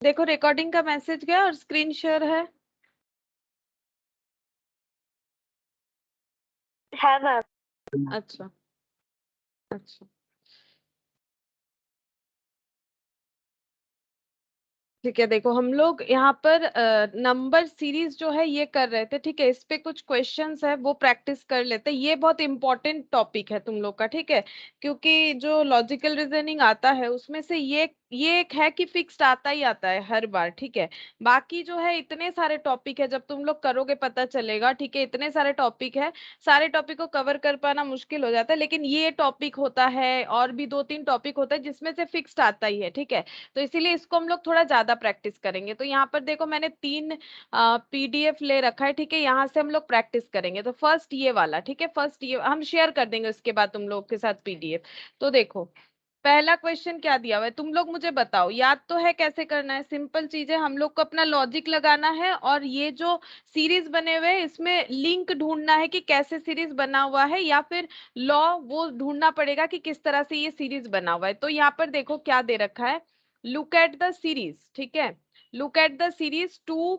देखो रिकॉर्डिंग का मैसेज गया और स्क्रीन शेयर है। है मैम। अच्छा अच्छा ठीक है। देखो हम लोग यहाँ पर नंबर सीरीज जो है ये कर रहे थे, ठीक है। इस पे कुछ क्वेश्चंस है वो प्रैक्टिस कर लेते हैं। ये बहुत इंपॉर्टेंट टॉपिक है तुम लोग का, ठीक है। क्योंकि जो लॉजिकल रीजनिंग आता है उसमें से ये एक है कि फिक्स्ड आता ही आता है हर बार, ठीक है। बाकी जो है इतने सारे टॉपिक है, जब तुम लोग करोगे पता चलेगा, ठीक है। इतने सारे टॉपिक है, सारे टॉपिक को कवर कर पाना मुश्किल हो जाता है, लेकिन ये टॉपिक होता है और भी दो तीन टॉपिक होता है जिसमें से फिक्स्ड आता ही है, ठीक है। तो इसीलिए इसको हम लोग थोड़ा ज्यादा प्रैक्टिस करेंगे। तो यहाँ पर देखो मैंने 3 पीडीएफ ले रखा है, ठीक है। यहाँ से हम लोग प्रैक्टिस करेंगे। तो फर्स्ट ये वाला, ठीक है। फर्स्ट ये हम शेयर कर देंगे, उसके बाद तुम लोग के साथ पीडीएफ। तो देखो पहला क्वेश्चन क्या दिया हुआ है, तुम लोग मुझे बताओ। याद तो है कैसे करना है? सिंपल चीज है, हम लोग को अपना लॉजिक लगाना है और ये जो सीरीज बने हुए हैं इसमें लिंक ढूंढना है कि कैसे सीरीज बना हुआ है, या फिर लॉ वो ढूंढना पड़ेगा कि किस तरह से ये सीरीज बना हुआ है। तो यहाँ पर देखो क्या दे रखा है, लुक एट द सीरीज, ठीक है। Look at the series 2,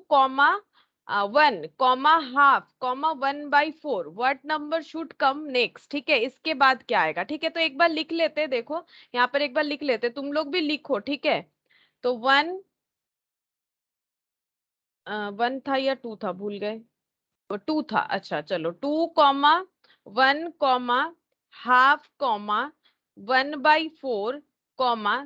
1, half, 1/4, 1/4 should come next, ठीक है। इसके बाद क्या आएगा, ठीक है। तो एक बार लिख लेते हैं, देखो यहाँ पर एक बार लिख लेते हैं, तुम लोग भी लिखो, ठीक है। तो 1 था या 2 था, भूल गए। 2 था, अच्छा चलो। 2, 1, हाफ, 1/4,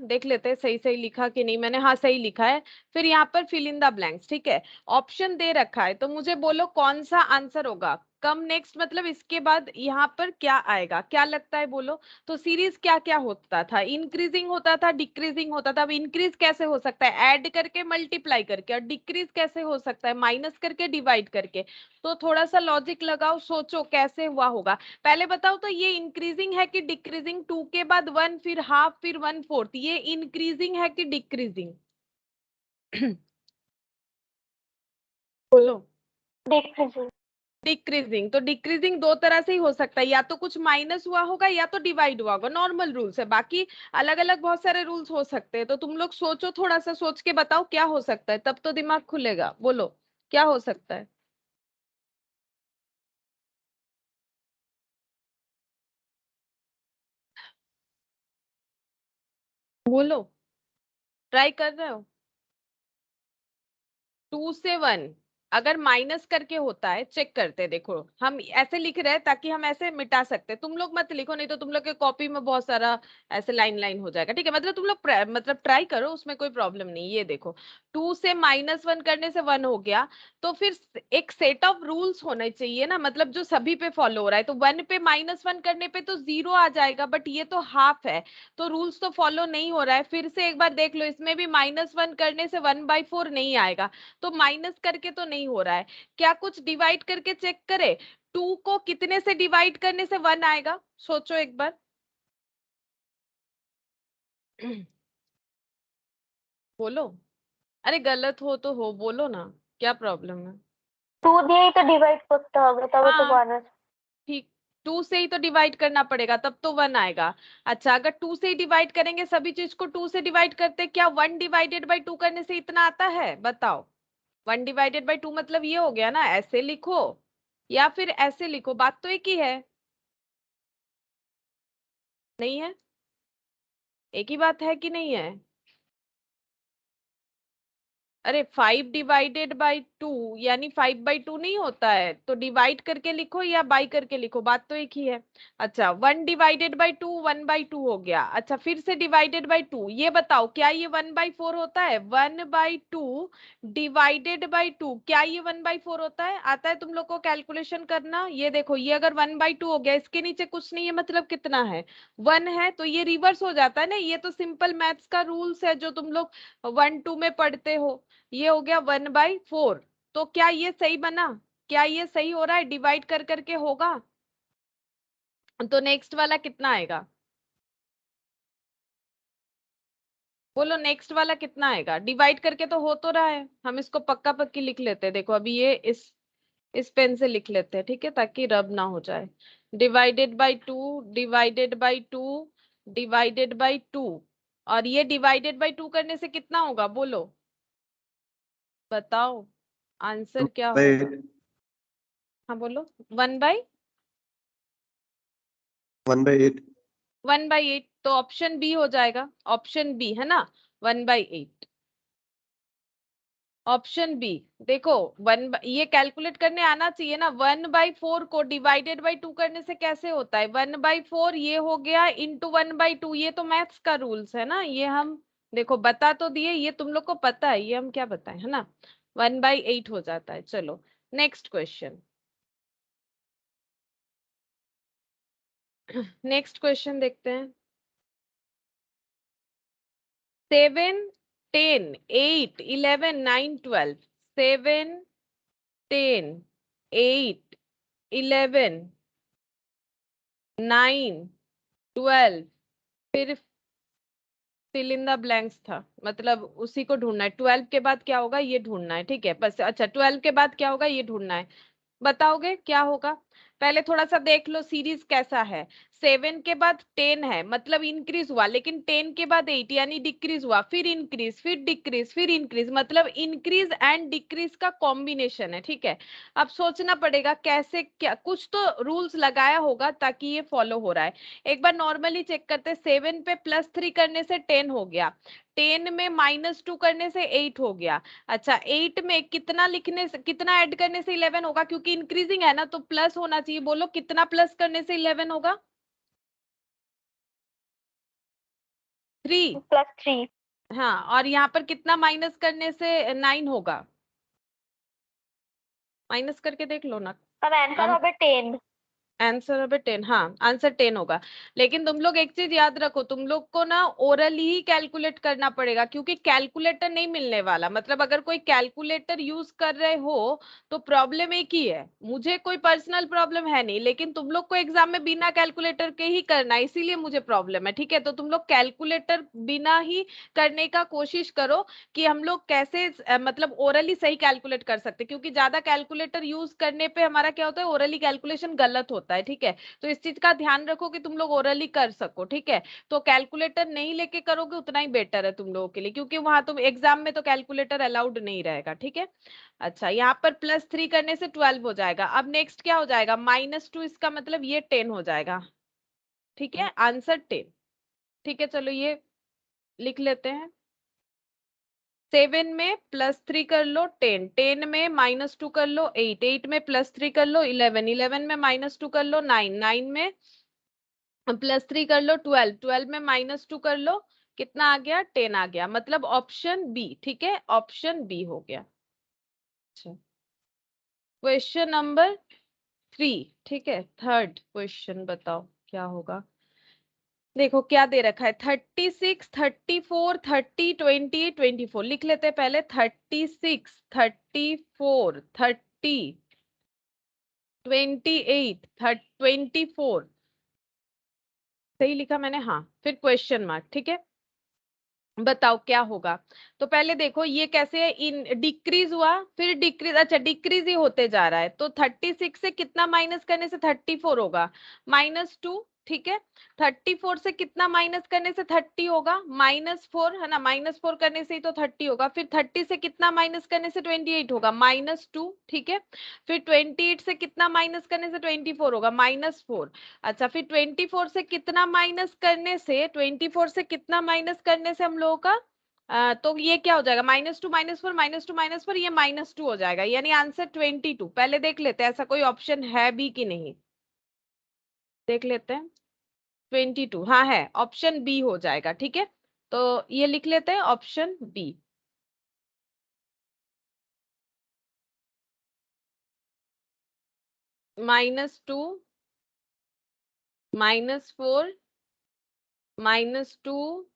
देख लेते हैं सही सही लिखा कि नहीं मैंने। हाँ सही लिखा है। फिर यहाँ पर फिल इन द ब्लैंक्स, ठीक है। ऑप्शन दे रखा है, तो मुझे बोलो कौन सा आंसर होगा। कम नेक्स्ट मतलब इसके बाद यहाँ पर क्या आएगा, क्या लगता है बोलो। तो सीरीज क्या क्या होता था, इंक्रीजिंग होता था, डिक्रीजिंग होता था। अब इंक्रीज कैसे हो सकता है, ऐड करके मल्टीप्लाई करके, और डिक्रीज कैसे हो सकता है, माइनस करके डिवाइड करके। तो थोड़ा सा लॉजिक लगाओ, सोचो कैसे हुआ होगा। पहले बताओ तो ये इंक्रीजिंग है कि डिक्रीजिंग, 2 के बाद 1 फिर हाफ फिर 1/4, ये इंक्रीजिंग है कि डिक्रीजिंग? बोलो। डिक्रीजिंग। डिक्रीजिंग। तो डिक्रीजिंग दो तरह से ही हो सकता है, या तो कुछ माइनस हुआ होगा या तो डिवाइड हुआ होगा, नॉर्मल रूल्स है। बाकी अलग अलग बहुत सारे रूल्स हो सकते हैं। तो तुम लोग सोचो, थोड़ा सा सोच के बताओ क्या हो सकता है, तब तो दिमाग खुलेगा। बोलो क्या हो सकता है, बोलो। ट्राई कर रहे हो? 2 से 1 अगर माइनस करके होता है, चेक करते हैं। देखो हम ऐसे लिख रहे हैं ताकि हम ऐसे मिटा सकते हैं। तुम लोग मत लिखो, नहीं तो तुम लोग के कॉपी में बहुत सारा ऐसे लाइन लाइन हो जाएगा, ठीक है। मतलब तुम लोग मतलब ट्राई करो, उसमें कोई प्रॉब्लम नहीं। ये देखो 2 से -1 करने से 1 हो गया। तो फिर एक सेट ऑफ रूल्स होने चाहिए ना, मतलब जो सभी पे फॉलो हो रहा है। तो 1 पे -1 करने पे तो 0 आ जाएगा, बट ये तो हाफ है, तो रूल्स तो फॉलो नहीं हो रहा है। फिर से एक बार देख लो, इसमें भी -1 करने से 1/4 नहीं आएगा। तो माइनस करके तो नहीं हो रहा है, क्या कुछ डिवाइड करके चेक करे। 2 को कितने से डिवाइड करने से 1 आएगा, सोचो एक बार। बोलो। अरे गलत हो तो हो, बोलो ना, क्या प्रॉब्लम है। 2 দিয়েই তো ডিভাইড করতে হবে, তবে তো हाँ 1 আসবে। ठीक, 2 से ही तो डिवाइड करना पड़ेगा, तब तो 1 आएगा। अच्छा अगर 2 से ही डिवाइड करेंगे, सभी चीज को 2 से डिवाइड करते, क्या 1/2 करने से इतना आता है, बताओ। 1/2 मतलब ये हो गया ना, ऐसे लिखो या फिर ऐसे लिखो, बात तो एक ही है। नहीं है? एक ही बात है कि नहीं है? अरे 5/2 यानी 5/2 नहीं होता है, तो डिवाइड करके लिखो या बाई करके लिखो, बात तो एक ही है। अच्छा 1/2 1/2 हो गया। अच्छा फिर से /2, ये बताओ क्या ये 1/4 होता है? 1/2 क्या ये 1/4 होता है? आता है तुम लोग को कैलकुलेशन करना? ये देखो ये अगर 1/2 हो गया, इसके नीचे कुछ नहीं है, मतलब कितना है, 1 है। तो ये रिवर्स हो जाता है ना, ये तो सिंपल मैथ्स का रूल्स है जो तुम लोग 1 2 में पढ़ते हो। ये हो गया 1/4। तो क्या ये सही बना? क्या ये सही हो रहा है, डिवाइड कर करके होगा? तो नेक्स्ट वाला कितना आएगा, बोलो नेक्स्ट वाला कितना आएगा? डिवाइड करके तो हो तो रहा है, हम इसको पक्का पक्की लिख लेते हैं। देखो अभी ये इस पेन से लिख लेते हैं, ठीक है, ताकि रब ना हो जाए। डिवाइडेड बाई 2 डिवाइडेड बाई 2 और ये डिवाइडेड बाई 2 करने से कितना होगा, बोलो। बताओ आंसर क्या by होगा। हाँ बोलो। 1/? 1/8। 1/8 तो ऑप्शन बी हो जाएगा, ऑप्शन बी है ना, 1/8। Option B. देखो ये कैलकुलेट करने आना चाहिए ना, 1/4 को डिवाइडेड बाई 2 करने से कैसे होता है, 1/4 ये हो गया इंटू 1/2, ये तो मैथ्स का रूल्स है ना, ये हम देखो बता तो दिए, ये तुम लोग को पता है, ये हम क्या बताएं, है ना। 1/8 हो जाता है। चलो नेक्स्ट क्वेश्चन। नेक्स्ट क्वेश्चन देखते हैं। 7, 10, 8, 11, 9, 12। 7, 10, 8, 11, 9, 12। फिर फिल इन द ब्लैंक्स था, मतलब उसी को ढूंढना है। 12 के बाद क्या होगा ये ढूंढना है, ठीक है बस। अच्छा 12 के बाद क्या होगा ये ढूंढना है। बताओगे क्या होगा। पहले थोड़ा सा देख लो सीरीज कैसा है। 7 के बाद 10 है, मतलब इंक्रीज हुआ, लेकिन 10 के बाद 8 यानी डिक्रीज हुआ, फिर इंक्रीज, फिर डिक्रीज, फिर इंक्रीज, मतलब इंक्रीज एंड डिक्रीज का कॉम्बिनेशन है, ठीक है। अब सोचना पड़ेगा कैसे, क्या कुछ तो रूल्स लगाया होगा ताकि ये फॉलो हो रहा है। एक बार नॉर्मली चेक करते, 7 पे +3 करने से 10 हो गया, 10 में -2 करने से 8 हो गया। अच्छा 8 में कितना लिखने से, कितना ऐड करने से 11 होगा, क्योंकि इंक्रीजिंग है ना तो प्लस होना चाहिए। बोलो कितना प्लस करने से 11 होगा। 3। +3। हाँ और यहाँ पर कितना माइनस करने से 9 होगा, माइनस करके देख लो ना। अब आंसर कम। হবে 10। आंसर হবে 10, हाँ आंसर 10 होगा। लेकिन तुम लोग एक चीज याद रखो, तुम लोग को ना ओरली ही कैलकुलेट करना पड़ेगा, क्योंकि कैलकुलेटर नहीं मिलने वाला। मतलब अगर कोई कैलकुलेटर यूज कर रहे हो तो प्रॉब्लम एक ही है, मुझे कोई पर्सनल प्रॉब्लम है नहीं, लेकिन तुम लोग को एग्जाम में बिना कैलकुलेटर के ही करना है, इसीलिए मुझे प्रॉब्लम है, ठीक है। तो तुम लोग कैलकुलेटर बिना ही करने का कोशिश करो कि हम लोग कैसे मतलब ओरली सही कैलकुलेट कर सकते, क्योंकि ज्यादा कैलकुलेटर यूज करने पे हमारा क्या होता है, ओरली कैलकुलेशन गलत होता है, ठीक है। तो इस चीज का ध्यान रखो कि तुम लोग ओरली कर सको, ठीक है। तो कैलकुलेटर नहीं लेके करोगे उतना ही बेटर है तुम लोगों के लिए, क्योंकि वहां तुम एग्जाम में तो कैलकुलेटर अलाउड नहीं रहेगा, ठीक है। अच्छा यहाँ पर +3 करने से 12 हो जाएगा। अब नेक्स्ट क्या हो जाएगा, -2, इसका मतलब ये 10 हो जाएगा, ठीक है, आंसर 10। ठीक है चलो ये लिख लेते हैं। 7 में +3 कर लो 10, 10 में -2 कर लो 8, 8 में +3 कर लो 11, 11 में -2 कर लो 9, 9 में +3 कर लो 12, 12 में -2 कर लो, कितना आ गया 10 आ गया, मतलब ऑप्शन बी, ठीक है ऑप्शन बी हो गया। अच्छा क्वेश्चन नंबर 3, ठीक है थर्ड क्वेश्चन बताओ क्या होगा। देखो क्या दे रखा है, 36, 34, 30, 20, 24। लिख लेते हैं पहले 36, 34, 30, 28, 24। सही लिखा मैंने, हाँ फिर क्वेश्चन मार्क, ठीक है। बताओ क्या होगा। तो पहले देखो ये कैसे है, इन डिक्रीज हुआ फिर डिक्रीज, अच्छा डिक्रीज ही होते जा रहा है, तो 36 से कितना माइनस करने से 34 होगा, -2, ठीक है। 34 से कितना माइनस करने से 30 होगा, -4, है ना, -4 करने से ही तो 30 होगा। फिर 30 से कितना माइनस करने से 28 होगा, -2, ठीक है। फिर 28 से कितना माइनस करने से 24 होगा, -4। अच्छा फिर 24 से कितना माइनस करने से, 24 से कितना माइनस करने से हम लोगों का तो ये क्या हो जाएगा, -2, -4, -2, -4, ये -2 हो जाएगा, यानी आंसर 22। पहले देख लेते हैं ऐसा कोई ऑप्शन है भी कि नहीं, देख लेते हैं। 22 हाँ है, ऑप्शन बी हो जाएगा, ठीक है। तो ये लिख लेते हैं ऑप्शन बी। -2, -4, -2,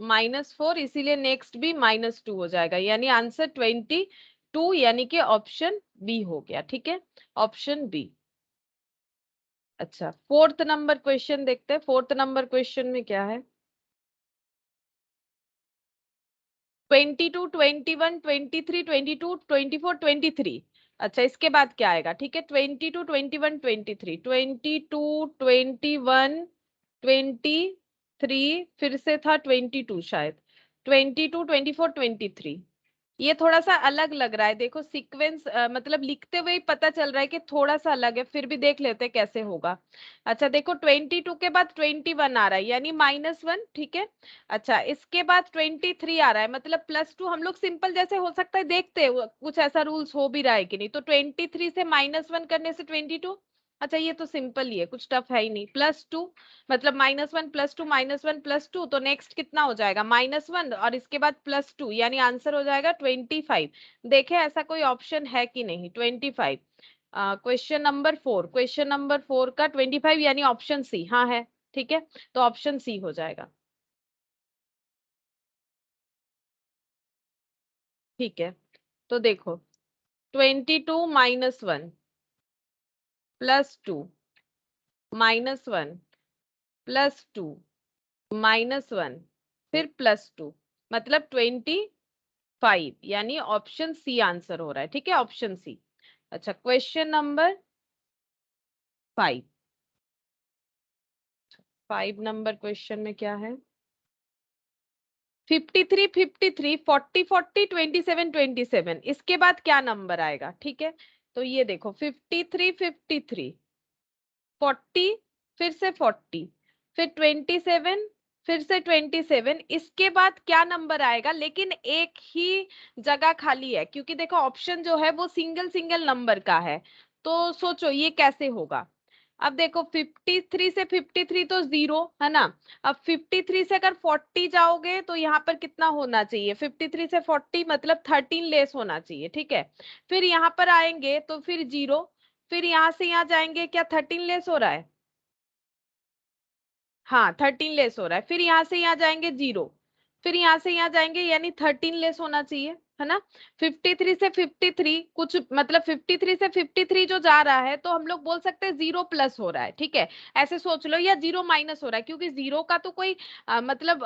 -4, इसीलिए नेक्स्ट भी -2 हो जाएगा, यानी आंसर 22, यानी कि ऑप्शन बी हो गया, ठीक है ऑप्शन बी। अच्छा फोर्थ नंबर क्वेश्चन देखते हैं, फोर्थ नंबर क्वेश्चन में क्या है। 22, 21, 23, 22, 24, 23। अच्छा इसके बाद क्या आएगा, ठीक है 22, 21, 23, 22, 21, 23, फिर से था 22 शायद, 22, 24, 23। ये थोड़ा सा अलग लग रहा है, देखो सीक्वेंस मतलब लिखते हुए ही पता चल रहा है कि थोड़ा सा अलग है, फिर भी देख लेते हैं कैसे होगा। अच्छा देखो 22 के बाद 21 आ रहा है यानी -1, ठीक है। अच्छा इसके बाद 23 आ रहा है मतलब +2, हम लोग सिंपल जैसे हो सकता है देखते हैं कुछ ऐसा रूल्स हो भी रहा है कि नहीं। तो 23 से -1 करने से 22। अच्छा ये तो सिंपल ही है, कुछ टफ है ही नहीं। +2 मतलब -1 +2 -1 +2, तो नेक्स्ट कितना हो जाएगा -1 और इसके बाद +2 यानी आंसर हो जाएगा 25। देखे ऐसा कोई ऑप्शन है कि नहीं 25। क्वेश्चन नंबर 4 का 25 यानी ऑप्शन सी, हाँ है, ठीक है। तो ऑप्शन सी हो जाएगा, ठीक है। तो देखो 22 -1 +2 -1 +2 -1 फिर +2 मतलब 25 यानी ऑप्शन सी आंसर हो रहा है, ठीक है, ऑप्शन सी। अच्छा क्वेश्चन नंबर 5। 5 नंबर क्वेश्चन में क्या है? 53 53 40 40 27 27, इसके बाद क्या नंबर आएगा, ठीक है। तो ये देखो 53 53 40 फिर से 40 फिर 27 फिर से 27, इसके बाद क्या नंबर आएगा? लेकिन एक ही जगह खाली है क्योंकि देखो ऑप्शन जो है वो सिंगल सिंगल नंबर का है। तो सोचो ये कैसे होगा। अब देखो 53 से 53 तो 0 है ना। अब 53 से अगर 40 जाओगे तो यहाँ पर कितना होना चाहिए? 53 से 40 मतलब 13 लेस होना चाहिए, ठीक है। फिर यहाँ पर आएंगे तो फिर 0, फिर यहां से यहाँ जाएंगे, क्या 13 लेस हो रहा है? हाँ 13 लेस हो रहा है। फिर यहाँ से यहाँ जाएंगे 0, फिर यहाँ से यहाँ जाएंगे यानी 13 लेस होना चाहिए, है ना। 53 से 53 कुछ मतलब 53 से 53 जो जा रहा है तो हम लोग बोल सकते हैं 0 प्लस हो रहा है, ठीक है। ऐसे सोच लो, या 0 माइनस हो रहा है क्योंकि 0 का तो कोई मतलब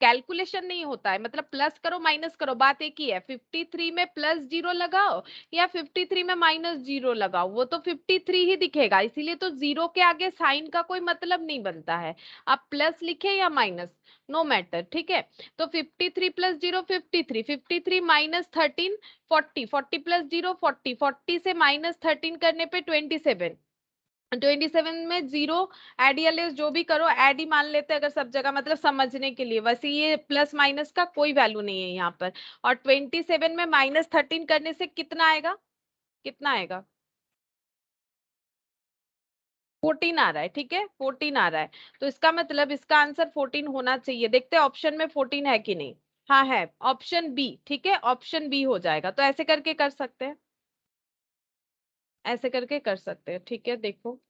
कैलकुलेशन नहीं होता है, मतलब प्लस करो माइनस करो बात एक ही है। 53 में +0 लगाओ या 53 में -0 लगाओ, वो तो 53 ही दिखेगा, इसीलिए तो 0 के आगे साइन का कोई मतलब नहीं बनता है। आप प्लस लिखे या माइनस, नो मैटर, ठीक है। तो 53 + 0 53, 53 -13 40, 40 + 0 40, 40 से -13 करने पे 27, 27 में 0 एड या लेस जो भी करो ऐड ही मान लेते हैं अगर सब जगह, मतलब समझने के लिए। वैसे ये प्लस माइनस का कोई वैल्यू नहीं है यहाँ पर। और 27 में -13 करने से कितना आएगा? कितना आएगा? 14 आ रहा है, ठीक है, 14 आ रहा है। तो इसका मतलब इसका आंसर 14 होना चाहिए। देखते हैं ऑप्शन में 14 है कि नहीं। हाँ है, ऑप्शन बी, ठीक है, ऑप्शन बी हो जाएगा। तो ऐसे करके कर सकते हैं, ऐसे करके कर सकते हैं, ठीक है। देखो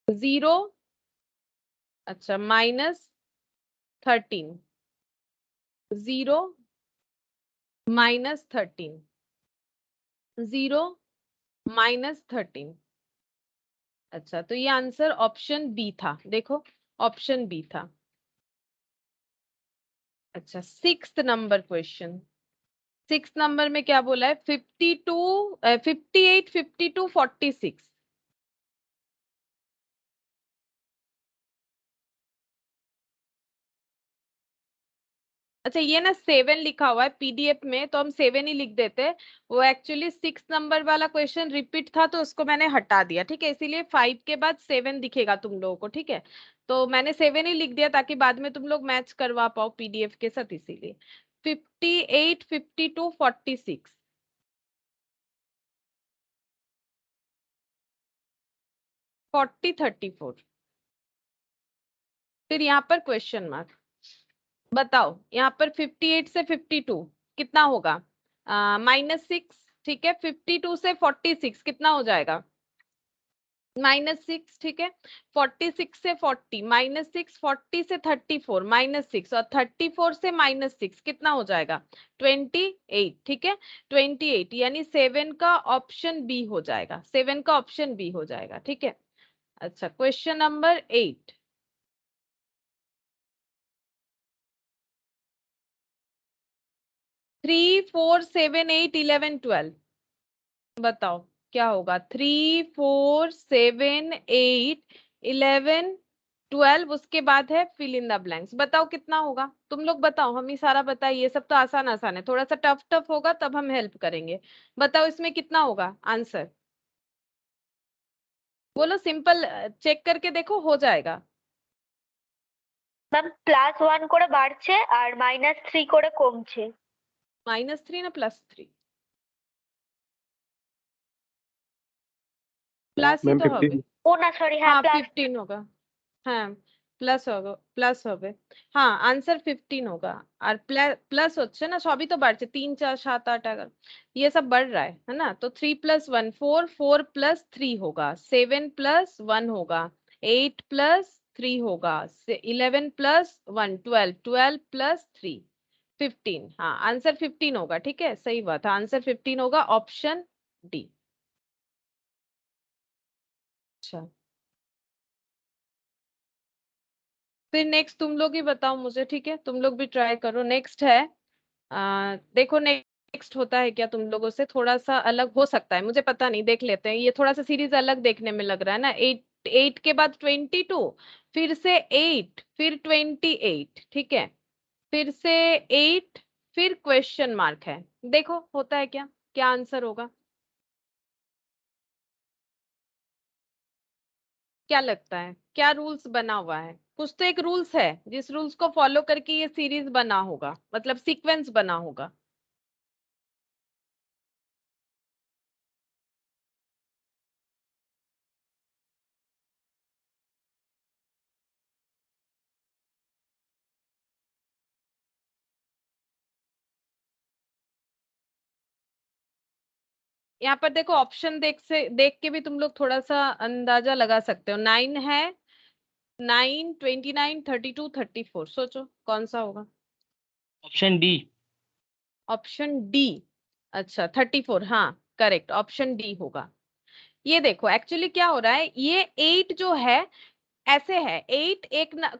0, अच्छा -13, 0 -13, 0 -13। अच्छा तो ये आंसर ऑप्शन बी था, देखो ऑप्शन बी था। अच्छा 6th number question. 6th number में क्या बोला है? 52 58 52 46। अच्छा ये ना 7 लिखा हुआ है पीडीएफ में, तो हम 7 ही लिख देते हैं। वो एक्चुअली 6 नंबर वाला क्वेश्चन रिपीट था तो उसको मैंने हटा दिया, ठीक है, इसीलिए 5 के बाद 7 दिखेगा तुम लोगों को, ठीक है। तो मैंने 7 ही लिख दिया ताकि बाद में तुम लोग मैच करवा पाओ पीडीएफ के साथ, इसीलिए। 58 52 46, 40 34, फिर यहाँ पर क्वेश्चन मार्क। बताओ यहाँ पर 58 से 52 कितना होगा? -6, ठीक है। 52 से 46 कितना हो जाएगा? -6, ठीक है। 46 से 40 -6, 40 से 34 -6 और 34 से -6 कितना हो जाएगा? 28, ठीक है। 28 यानी 7 का ऑप्शन बी हो जाएगा, 7 का ऑप्शन बी हो जाएगा, ठीक है। अच्छा क्वेश्चन नंबर 8। 3 4 7 8 11 12, बताओ क्या होगा? 3 4 7 8 11 12, उसके बाद है फिल इन द ब्लैंक्स। बताओ कितना होगा, तुम लोग बताओ, हम ही सारा बताइए, ये सब तो आसान आसान है, थोड़ा सा टफ टफ होगा तब हम हेल्प करेंगे। बताओ इसमें कितना होगा आंसर, बोलो, सिंपल चेक करके देखो, हो जाएगा। ম্যাম +1 করে বাড়ছে আর -3 করে কমছে। -3 না +3? प्लस ही मैम तो হবে। 15। ও না সরি, হ্যাঁ हाँ প্লাস 15 होगा। हाँ প্লাস होगा, প্লাস হবে। हाँ आंसर 15 होगा। और प्लस হচ্ছে না, সবই তো বাড়ছে, 3 4 7 8 11, ये सब बढ़ रहा है ना। तो 3 + 1 4, 4 + 3 होगा, 7 + 1 होगा, 8 + 3 होगा, 11 + 1 12, 12 + 3 15। हाँ आंसर 15 होगा, ठीक है, सही बात है, आंसर 15 होगा, ऑप्शन डी। अच्छा, फिर नेक्स्ट तुम लोग ही बताओ मुझे, ठीक है, तुम लोग भी ट्राई करो। नेक्स्ट है, देखो नेक्स्ट होता है क्या तुम लोगों से, थोड़ा सा अलग हो सकता है, मुझे पता नहीं, देख लेते हैं। ये थोड़ा सा सीरीज अलग देखने में लग रहा है ना। 8, 8 के बाद 22, फिर से 8, फिर 28, ठीक है, फिर से 8, फिर क्वेश्चन मार्क है। देखो होता है क्या, क्या आंसर होगा, क्या लगता है, क्या रूल्स बना हुआ है? कुछ तो एक रूल्स है, जिस रूल्स को फॉलो करके ये सीरीज बना होगा, मतलब सीक्वेंस बना होगा। यहाँ पर देखो ऑप्शन देख के भी तुम लोग थोड़ा सा अंदाजा लगा सकते हो। 9 है, 9 29 32 34, सोचो कौन सा होगा। Option D. ऑप्शन डी, अच्छा 34, हाँ करेक्ट, ऑप्शन डी होगा। ये देखो एक्चुअली क्या हो रहा है, ये 8 जो है ऐसे है, 8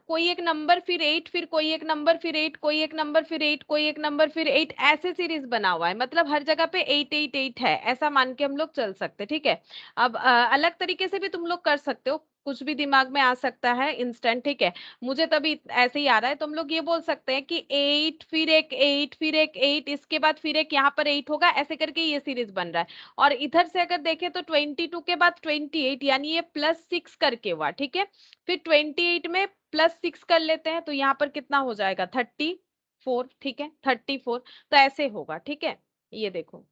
कोई एक नंबर, फिर 8, फिर कोई एक नंबर, फिर 8, कोई एक नंबर, फिर 8, कोई एक नंबर, फिर 8, ऐसे सीरीज बना हुआ है, मतलब हर जगह पे 8 8 8 है, ऐसा मान के हम लोग चल सकते, ठीक है। अब अलग तरीके से भी तुम लोग कर सकते हो, कुछ भी दिमाग में आ सकता है इंस्टेंट, ठीक है। मुझे तभी ऐसे ही आ रहा है, तुम लोग ये बोल सकते हैं कि 8 फिर एक 8 फिर एक 8, इसके बाद फिर एक यहाँ पर 8 होगा, ऐसे करके ये सीरीज बन रहा है। और इधर से अगर देखें तो 22 के बाद 28, यानी ये +6 करके हुआ, ठीक है। फिर 28 में +6 कर लेते हैं, तो यहाँ पर कितना हो जाएगा, 34, ठीक है, 34। तो ऐसे होगा, ठीक है, ये देखो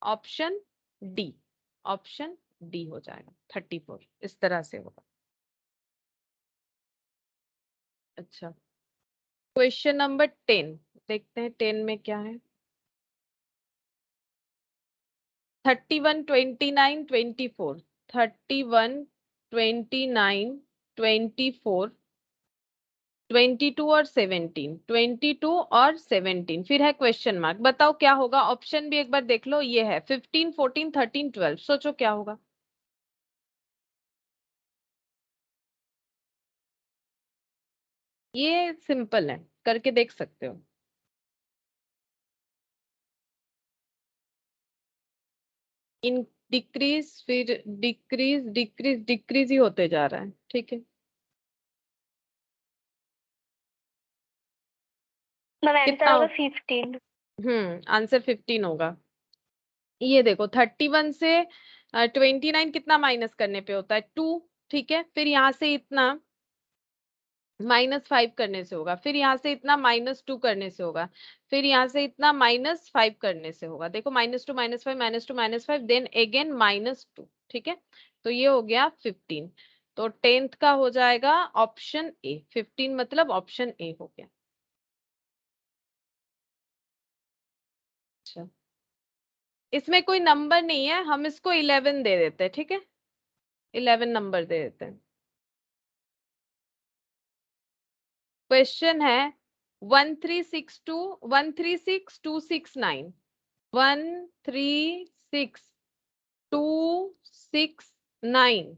ऑप्शन डी, ऑप्शन डी हो जाएगा, 34 इस तरह से होगा। अच्छा, क्वेश्चन नंबर 10, देखते हैं 10 में क्या है। 31 29 24, 31 29 24, 22 और 17, 22 और 17, फिर है क्वेश्चन मार्क। बताओ क्या होगा, ऑप्शन भी एक बार देख लो, ये है 15 14 13 12, सोचो क्या होगा। ये सिंपल है, करके देख सकते हो। इन डिक्रीज, फिर डिक्रीज डिक्रीज डिक्रीज ही होते जा रहा है, ठीक है। ম্যাম অ্যান্সার कितना হবে 15। आंसर 15 होगा। ये देखो 31 से 29 कितना माइनस करने पे होता है, 2, ठीक है। फिर यहाँ से इतना -5 करने से होगा, फिर यहाँ से इतना -2 करने से होगा, फिर यहाँ से इतना -5 करने से होगा। देखो -2 -5 -2 -5 देन अगेन -2, ठीक है। तो ये हो गया 15। तो 10th का हो जाएगा ऑप्शन ए, 15 मतलब ऑप्शन ए हो गया। अच्छा, इसमें कोई नंबर नहीं है, हम इसको 11 दे देते हैं, ठीक है, 11 नंबर दे देते हैं। क्वेश्चन है 1362 136269, 136269,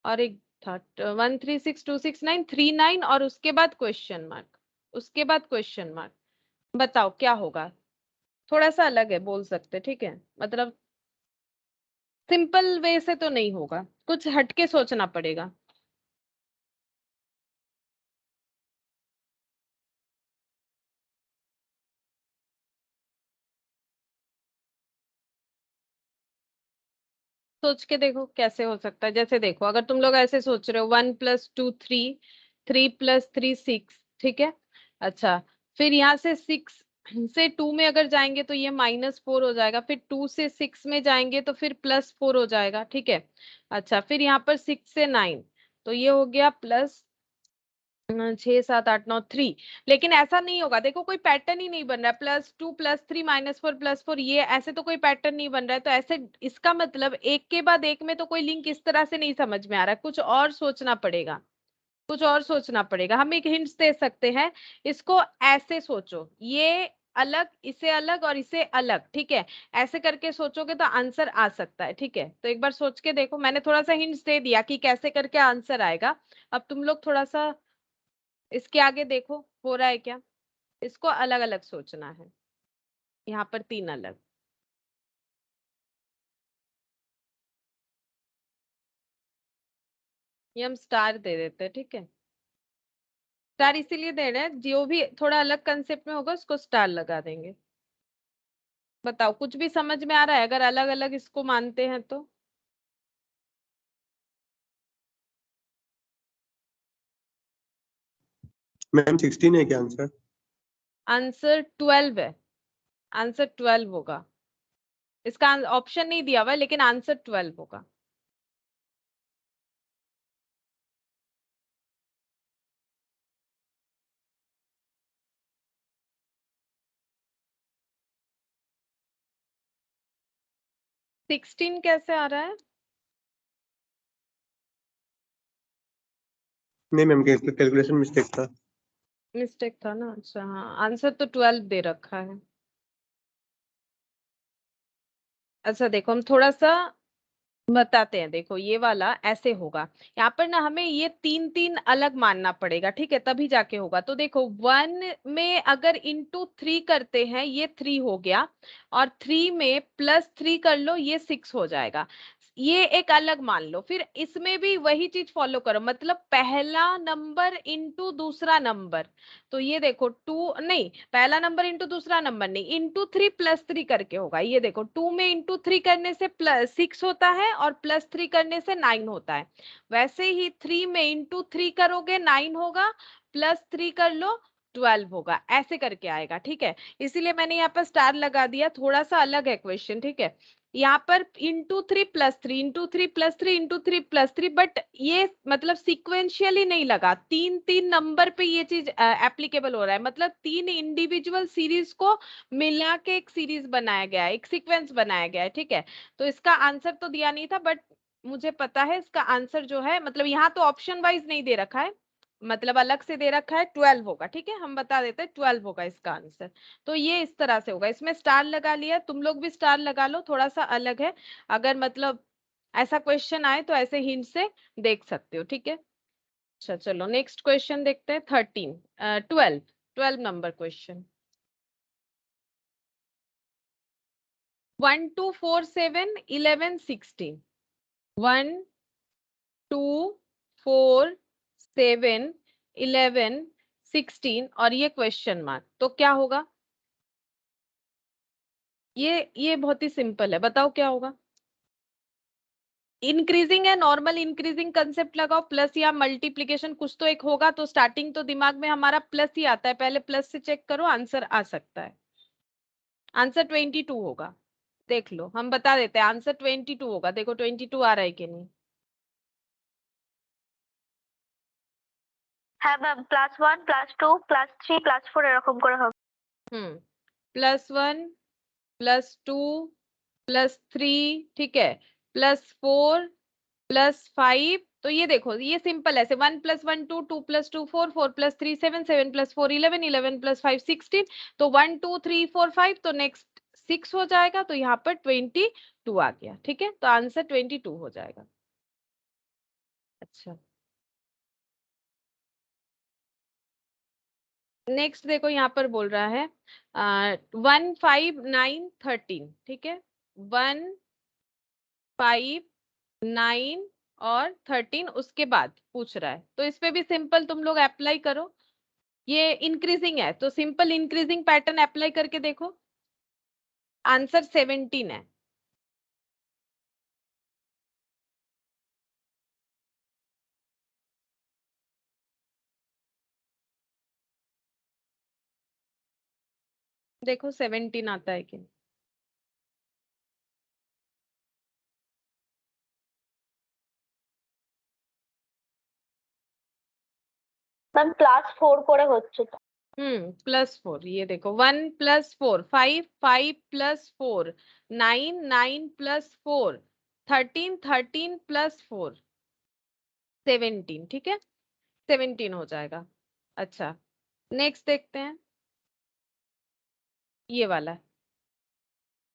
और एक था 136269 39, और उसके बाद क्वेश्चन मार्क, उसके बाद क्वेश्चन मार्क। बताओ क्या होगा, थोड़ा सा अलग है बोल सकते, ठीक है, मतलब सिंपल वे से तो नहीं होगा, कुछ हटके सोचना पड़ेगा। सोच के देखो कैसे हो सकता है। जैसे देखो अगर तुम लोग ऐसे सोच रहे हो 1 + 2 3, 3 + 3 6, ठीक है। अच्छा, फिर यहाँ से 6 से 2 में अगर जाएंगे तो ये -4 हो जाएगा, फिर 2 से 6 में जाएंगे तो फिर +4 हो जाएगा, ठीक है। अच्छा, फिर यहाँ पर 6 से 9 तो ये हो गया प्लस 6 7 8 9 3। लेकिन ऐसा नहीं होगा, देखो कोई पैटर्न ही नहीं बन रहा है, +2 +3 -4 +4, ये ऐसे तो कोई पैटर्न नहीं बन रहा है। तो ऐसे इसका मतलब एक के बाद एक में तो कोई लिंक इस तरह से नहीं समझ में आ रहा है, कुछ और सोचना पड़ेगा, कुछ और सोचना पड़ेगा। हम एक हिंट्स दे सकते हैं, इसको ऐसे सोचो, ये अलग, इसे अलग और इसे अलग, ठीक है। ऐसे करके सोचोगे तो आंसर आ सकता है, ठीक है। तो एक बार सोच के देखो, मैंने थोड़ा सा हिंट्स दे दिया कि कैसे करके आंसर आएगा। अब तुम लोग थोड़ा सा इसके आगे देखो हो रहा है क्या। इसको अलग अलग सोचना है, यहाँ पर 3 अलग। ये हम स्टार दे देते हैं, ठीक है। स्टार इसीलिए दे रहे हैं, जो भी थोड़ा अलग कंसेप्ट में होगा उसको स्टार लगा देंगे। बताओ कुछ भी समझ में आ रहा है अगर अलग अलग इसको मानते हैं तो? मैम 16 है क्या आंसर? आंसर 12 है, आंसर 12 होगा। इसका ऑप्शन नहीं दिया हुआ है लेकिन आंसर 12 होगा। सिक्सटीन कैसे आ रहा है? नहीं मैम, कैलकुलेशन मिस्टेक था। मिस्टेक था ना, अच्छा हाँ, आंसर तो 12 दे रखा है। अच्छा देखो हम थोड़ा सा बताते हैं, देखो ये वाला ऐसे होगा। यहाँ पर ना हमें ये 3 3 अलग मानना पड़ेगा, ठीक है, तभी जाके होगा। तो देखो 1 में अगर *3 करते हैं ये 3 हो गया, और 3 में +3 कर लो ये 6 हो जाएगा। ये एक अलग मान लो। फिर इसमें भी वही चीज फॉलो करो, मतलब पहला नंबर इंटू दूसरा नंबर। तो ये देखो 2 नहीं, पहला नंबर इंटू दूसरा नंबर नहीं, *3 +3 करके होगा। ये देखो 2 में *3 करने से +6 होता है और +3 करने से 9 होता है। वैसे ही 3 में *3 करोगे 9 होगा, +3 कर लो 12 होगा, ऐसे करके आएगा, ठीक है। इसीलिए मैंने यहाँ पर स्टार लगा दिया, थोड़ा सा अलग है क्वेश्चन, ठीक है। यहाँ पर *3 + 3 *3 + 3 *3 + 3, बट ये मतलब सिक्वेंशियली नहीं लगा, 3 3 नंबर पे ये चीज एप्लीकेबल हो रहा है, मतलब 3 इंडिविजुअल सीरीज को मिला के एक सीरीज बनाया गया है, एक सीक्वेंस बनाया गया है, ठीक है। तो इसका आंसर तो दिया नहीं था, बट मुझे पता है इसका आंसर जो है, मतलब यहाँ तो ऑप्शन वाइज नहीं दे रखा है, मतलब अलग से दे रखा है, 12 होगा, ठीक है। हम बता देते हैं 12 होगा इसका आंसर। तो ये इस तरह से होगा, इसमें स्टार लगा लिया, तुम लोग भी स्टार लगा लो, थोड़ा सा अलग है। अगर मतलब ऐसा क्वेश्चन आए तो ऐसे हिंट से देख सकते हो, ठीक है। अच्छा चलो नेक्स्ट क्वेश्चन देखते हैं, 12 नंबर क्वेश्चन। 1 2 4 7 11 16, 1 2 4 7 11 16 और ये क्वेश्चन मार्क, तो क्या होगा? ये बहुत ही सिंपल है, बताओ क्या होगा। इंक्रीजिंग है, नॉर्मल इंक्रीजिंग कंसेप्ट लगाओ, प्लस या मल्टीप्लीकेशन कुछ तो एक होगा, तो स्टार्टिंग तो दिमाग में हमारा प्लस ही आता है, पहले प्लस से चेक करो, आंसर आ सकता है। आंसर 22 होगा, देख लो, हम बता देते हैं आंसर 22 होगा। देखो 22 आ रहा है कि नहीं? হ্যাঁ ম্যাম, +1 +2 +3 +4 এরকম করে হবে। +1 +2 +3, ठीक है, +4 +5। तो ये देखो ये सिंपल है, 1 + 1 2, 2 + 2 4, 4 + 3 7, 7 + 4 11, 11 + 5 16। तो 1 2 3 4 5, तो नेक्स्ट 6 हो जाएगा, तो यहाँ पर 22 आ गया, ठीक है। तो आंसर 22 हो जाएगा। अच्छा नेक्स्ट देखो यहाँ पर बोल रहा है 1 5 9 13, ठीक है, 1 5 9 और 13 उसके बाद पूछ रहा है, तो इस पे भी सिंपल तुम लोग अप्लाई करो। ये इंक्रीजिंग है तो सिंपल इंक्रीजिंग पैटर्न अप्लाई करके देखो, आंसर 17 है। देखो 17 आता है कि नहीं? मैम +4 করে হচ্ছে তো। +4, ये देखो 1 + 4 5, 5 + 4 9, 9 + 4 13, 13 + 4 17, ठीक है 17 हो जाएगा। अच्छा, नेक्स्ट देखते हैं ये वाला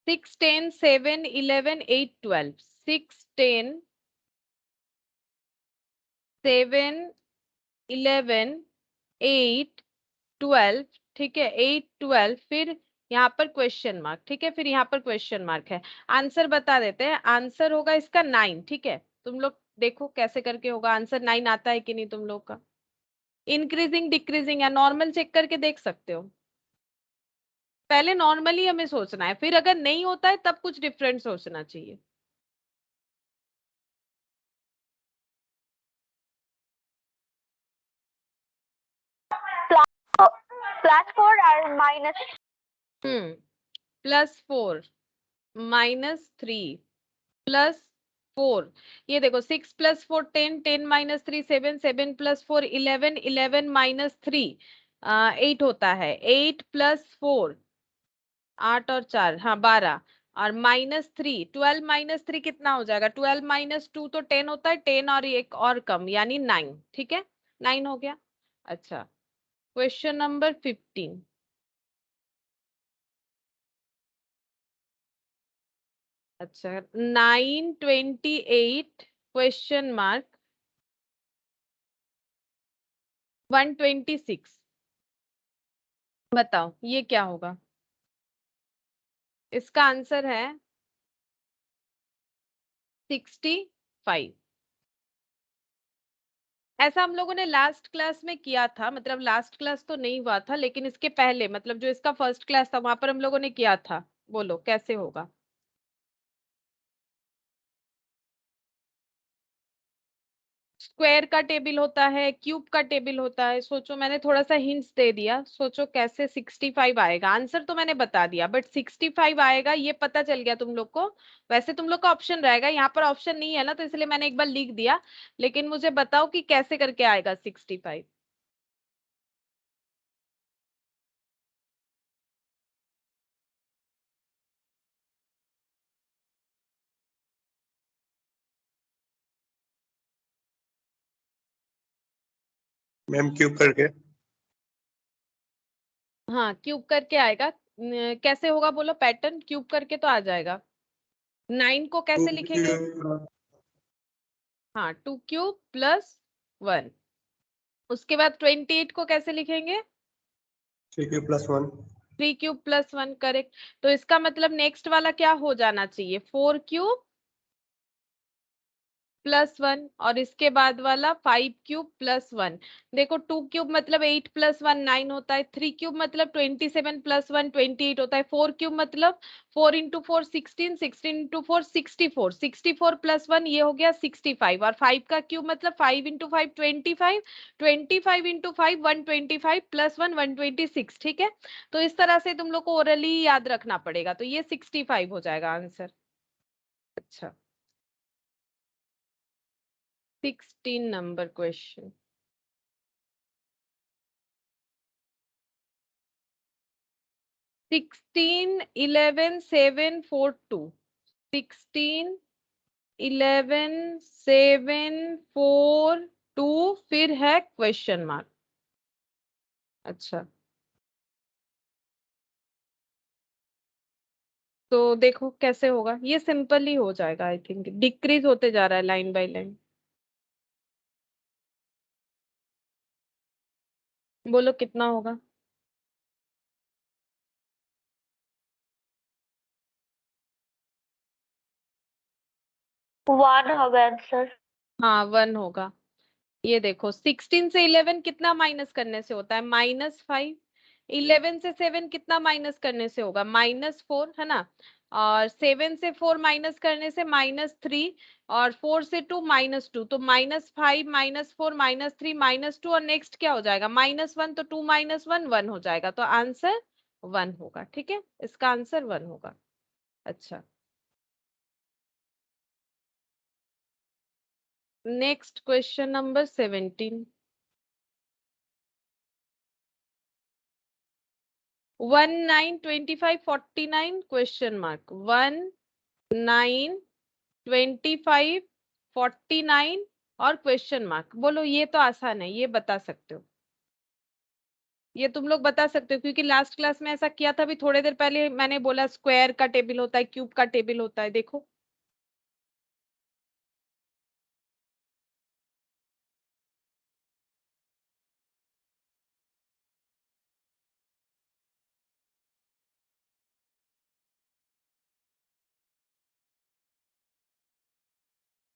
6 10 7 11 8 12 6 10 7 11 8 12, ठीक है 8 12, फिर यहाँ पर क्वेश्चन मार्क, ठीक है फिर यहाँ पर क्वेश्चन मार्क है। आंसर बता देते हैं, आंसर होगा इसका 9, ठीक है तुम लोग देखो कैसे करके होगा आंसर। 9 आता है कि नहीं तुम लोग का? इंक्रीजिंग डिक्रीजिंग या नॉर्मल चेक करके देख सकते हो। पहले नॉर्मली हमें सोचना है, फिर अगर नहीं होता है तब कुछ डिफरेंट सोचना चाहिए। +4 আর -। +4 -3 +4, ये देखो 6 + 4 10, 10 - 3 7, 7 + 4 11, 11 - 3 8 होता है, 8 + 4 8 और 4 हाँ 12, और -3 12 - 3 कितना हो जाएगा? 12 - 2 तो 10 होता है, 10 और एक और कम यानी 9, ठीक है 9 हो गया। अच्छा, क्वेश्चन नंबर 15। अच्छा 928 क्वेश्चन मार्क 126, बताओ ये क्या होगा? इसका आंसर है 65। ऐसा हम लोगों ने लास्ट क्लास में किया था, मतलब लास्ट क्लास तो नहीं हुआ था लेकिन इसके पहले, मतलब जो इसका फर्स्ट क्लास था वहां पर हम लोगों ने किया था। बोलो कैसे होगा? स्क्वायर का टेबल होता है, क्यूब का टेबल होता है, सोचो मैंने थोड़ा सा हिंट्स दे दिया, सोचो कैसे 65 आएगा। आंसर तो मैंने बता दिया बट 65 आएगा ये पता चल गया तुम लोग को। वैसे तुम लोग का ऑप्शन रहेगा, यहाँ पर ऑप्शन नहीं है ना तो इसलिए मैंने एक बार लिख दिया, लेकिन मुझे बताओ कि कैसे करके आएगा 65। मैम क्यूब करके। हाँ क्यूब करके आएगा। कैसे होगा बोलो? पैटर्न क्यूब करके तो आ जाएगा। 9 को टू कैसे लिखेंगे? क्यूब हाँ 2 क्यूब +1। उसके बाद 28 को कैसे लिखेंगे? 3 क्यूब +1। 3 cube +1, correct. तो इसका मतलब नेक्स्ट वाला क्या हो जाना चाहिए? 4 क्यूब +1, और इसके बाद वाला 5 क्यूब +1। देखो 2 क्यूब मतलब 8 + 1 9 होता है, 3 क्यूब मतलब 27 + 1 28 होता है, 4 क्यूब मतलब 4 × 4 16, 16 × 4 64, 64 + 1 ये हो गया 65, और 5 का क्यूब मतलब 5 × 5 25, 25 × 5 125 +1 126, ठीक है। तो इस तरह से तुम लोग को ओरली याद रखना पड़ेगा, तो ये 65 हो जाएगा आंसर। अच्छा 16 नंबर क्वेश्चन। 16 11 7 4 2, 16 11 7 4 2, फिर है क्वेश्चन मार्क। अच्छा तो देखो कैसे होगा, ये सिंपल ही हो जाएगा आई थिंक, डिक्रीज होते जा रहा है लाइन बाय लाइन। बोलो कितना होगा? 1 হবে आंसर। हाँ 1 होगा। ये देखो 16 से 11 कितना माइनस करने से होता है? -5। 11 से 7 कितना माइनस करने से होगा? -4, है ना। और 7 से 4 माइनस करने से -3, और 4 से 2 -2, तो -5 -4 -3 -2, और नेक्स्ट क्या हो जाएगा? -1, तो 2 - 1 1 हो जाएगा, तो आंसर 1 होगा, ठीक है, इसका आंसर 1 होगा। अच्छा, next question number 17। 192549 question mark, 192549 और क्वेश्चन मार्क। बोलो, ये तो आसान है, ये बता सकते हो, ये तुम लोग बता सकते हो, क्योंकि लास्ट क्लास में ऐसा किया था। अभी थोड़ी देर पहले मैंने बोला स्क्वायर का टेबल होता है, क्यूब का टेबल होता है, देखो।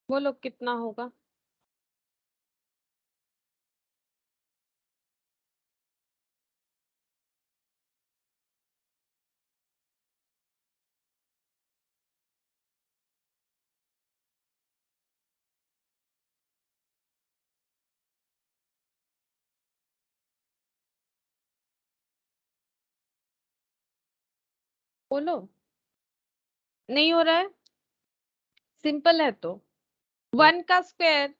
बोलो कितना होगा। बोलो, नहीं हो रहा है, सिंपल है तो। 1 का स्क्वायर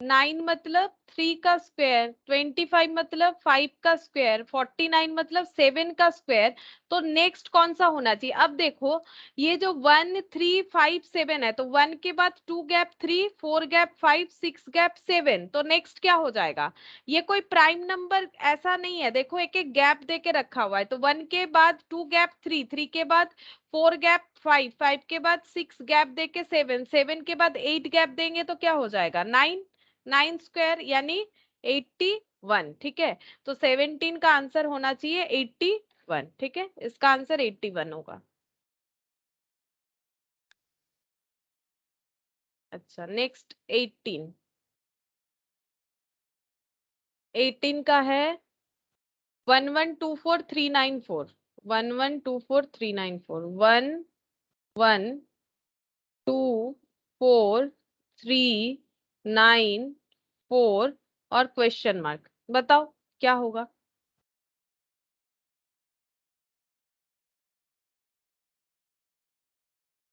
9 मतलब 3 का स्क्वायर, 25 मतलब 5 का स्क्वायर, 49 मतलब 7 का स्क्वायर। तो नेक्स्ट कौन सा होना चाहिए? अब देखो, ये जो 1 3 5 7 है, तो 1 के बाद 2 गैप 3, 4 गैप 5, 6 गैप 7, तो नेक्स्ट क्या हो जाएगा? ये कोई प्राइम नंबर ऐसा नहीं है, देखो एक एक गैप दे के रखा हुआ है। तो 1 के बाद 2 गैप 3, 3 के बाद 4 गैप 5, 5 के बाद 6 गैप दे के 7, 7 के बाद 8 गैप देंगे तो क्या हो जाएगा? 9, 9 स्क्वायर यानी 81, ठीक है। तो 17 का आंसर होना चाहिए 81, ठीक है, इसका आंसर 81 होगा। अच्छा, नेक्स्ट 18। 18 का है 1124,394, 1124,394, 1124,394 और क्वेश्चन मार्क। बताओ क्या होगा?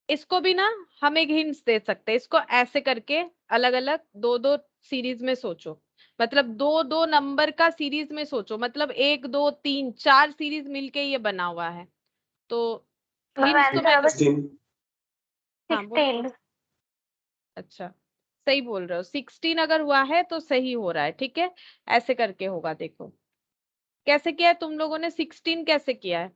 इसको भी ना हम एक हिंट्स दे सकते हैं, इसको ऐसे करके अलग अलग दो दो सीरीज में सोचो। मतलब दो दो नंबर का सीरीज में सोचो, मतलब 1 2 3 4 सीरीज मिलके ये बना हुआ है। तो मैम हिंट्स तो आंसर मैंने, होगा 16। हाँ बोलो 16। बोलो। अच्छा, सही बोल रहे हो, 16 अगर हुआ है तो सही हो रहा है, ठीक है। ऐसे करके होगा, देखो कैसे किया है तुम लोगों ने, 16 कैसे किया है?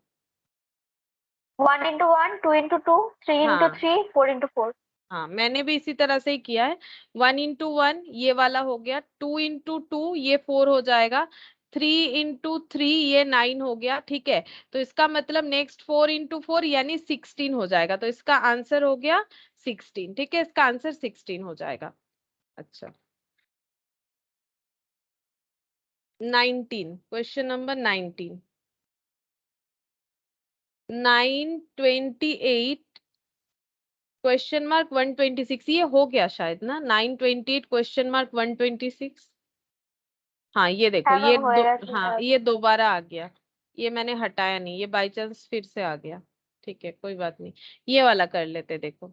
1 into 1, 2 into 2, 3 into हाँ 3, 4 into 4। हाँ, मैंने भी इसी तरह से ही किया है। 1 into 1 ये वाला हो गया, 2 into 2 ये 4 हो जाएगा, 3 into 3 ये 9 हो गया, ठीक है। तो इसका मतलब नेक्स्ट 4 into 4 यानी 16 हो जाएगा, तो इसका आंसर हो गया 16, ठीक है, इसका आंसर 16 हो जाएगा। अच्छा, 19, क्वेश्चन नंबर 19। 928 क्वेश्चन मार्क 126, ये हो गया शायद ना, 928 क्वेश्चन मार्क 126। हाँ ये देखो, हाँ ये मैम दो, होएगा हाँ सीधा। ये दोबारा आ गया, ये मैंने हटाया नहीं, ये बाई चांस फिर से आ गया, ठीक है कोई बात नहीं। ये वाला कर लेते, देखो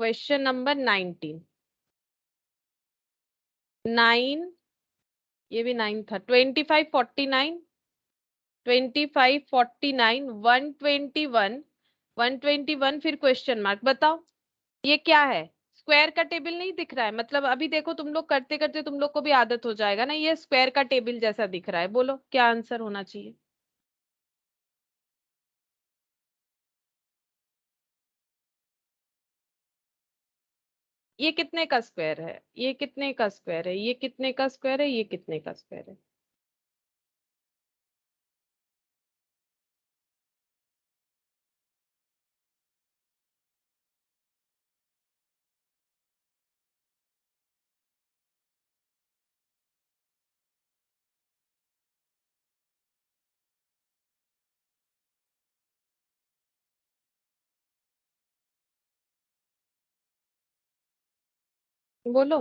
क्वेश्चन नंबर 19। 9, ये भी 9 था, 2549, 2549, 121, 121 फिर क्वेश्चन मार्क। बताओ ये क्या है? स्क्वायर का टेबल नहीं दिख रहा है? मतलब अभी देखो तुम लोग करते करते तुम लोग को भी आदत हो जाएगा ना, ये स्क्वायर का टेबल जैसा दिख रहा है। बोलो क्या आंसर होना चाहिए? ये कितने का स्क्वायर है, ये कितने का स्क्वायर है, ये कितने का स्क्वायर है, ये कितने का स्क्वायर है? बोलो।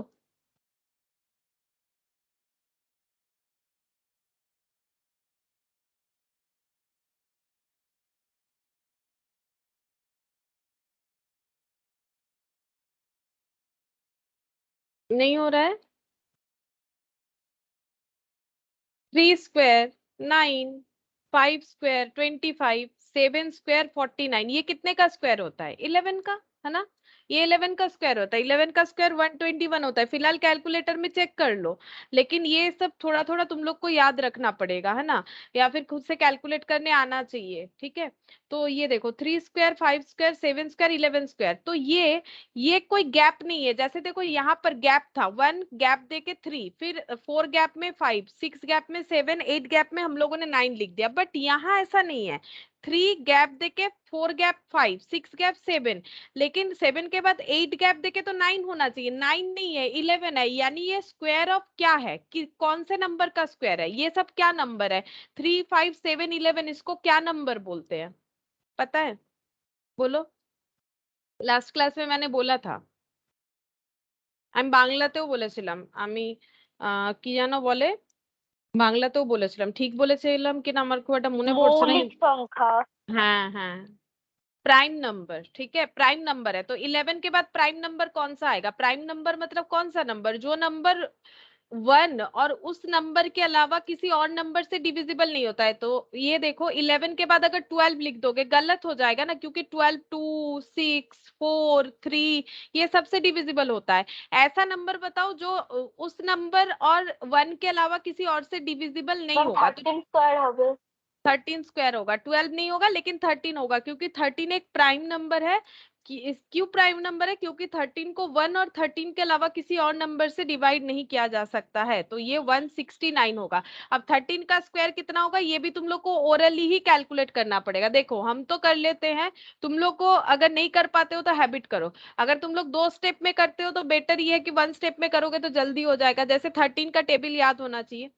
नहीं हो रहा है। 3 स्क्वायर 9, 5 स्क्वायर 25, 7 स्क्वायर 49, ये कितने का स्क्वायर होता है? 11 का, है ना? ये 11 का स्क्वायर होता है। 11 का स्क्वायर 121 होता है। फिलहाल कैलकुलेटर में चेक कर लो, लेकिन ये सब थोड़ा थोड़ा तुम लोग को याद रखना पड़ेगा, है ना? या फिर खुद से कैलकुलेट करने आना चाहिए, ठीक है? तो ये देखो 3 स्क्वायर 5 स्क्वायर 7 स्क्वायर 11 स्क्वायर, तो ये कोई गैप नहीं है। जैसे देखो यहाँ पर गैप था 1, गैप देके 3, फिर 4 गैप में 5, 6 गैप में 7, 8 गैप में हम लोगों ने 9 लिख दिया। बट यहाँ ऐसा नहीं है। 3 गैप देके 4 गैप 5, 6 गैप 7, लेकिन 7 के बाद 8 गैप देके तो 9 होना चाहिए। 9 नहीं है, 11 है। यानी ये स्क्वायर ऑफ क्या है कि कौन से नंबर का स्क्वायर है? ये सब क्या नंबर है? 3, 5, 7, 11, इसको क्या नंबर बोलते हैं? पता है? बोलो। लास्ट क्लास में मैंने बोला था। আমি বাংলাতেও বলেছিলাম। আমি কি যেন বলে, বাংলাতেও বলেছিলাম। ঠিক বলেছিলাম কিনা আমার খুব একটা মনে পড়ছে না। মৌলিক সংখ্যা। হ্যাঁ হ্যাঁ, प्राइम नंबर, ठीक है? प्राइम नंबर है तो 11 के बाद प्राइम नंबर कौन सा आएगा? प्राइम नंबर मतलब कौन सा नंबर? जो नंबर 1 और उस नंबर के अलावा किसी और नंबर से डिविजिबल नहीं होता है। तो ये देखो 11 के बाद अगर 12 लिख दोगे गलत हो जाएगा ना, क्योंकि 12 2 6 4 3 ये सबसे डिविजिबल होता है। ऐसा नंबर बताओ जो उस नंबर और 1 के अलावा किसी और से डिविजिबल नहीं मैम होगा। तो 13 स्क्वायर হবে। 13 स्क्वायर होगा। 12 नहीं होगा, लेकिन 13 होगा, क्योंकि 13 एक प्राइम नंबर है। क्यों प्राइम नंबर है? क्योंकि 13 को 1 और 13 के अलावा किसी और नंबर से डिवाइड नहीं किया जा सकता है। तो ये 169 होगा। अब 13 का स्क्वायर कितना होगा ये भी तुम लोग को ओरली ही कैलकुलेट करना पड़ेगा। देखो हम तो कर लेते हैं, तुम लोग को अगर नहीं कर पाते हो तो हैबिट करो। अगर तुम लोग 2 स्टेप में करते हो तो बेटर ये है कि 1 स्टेप में करोगे तो जल्दी हो जाएगा। जैसे 13 का टेबल याद होना चाहिए।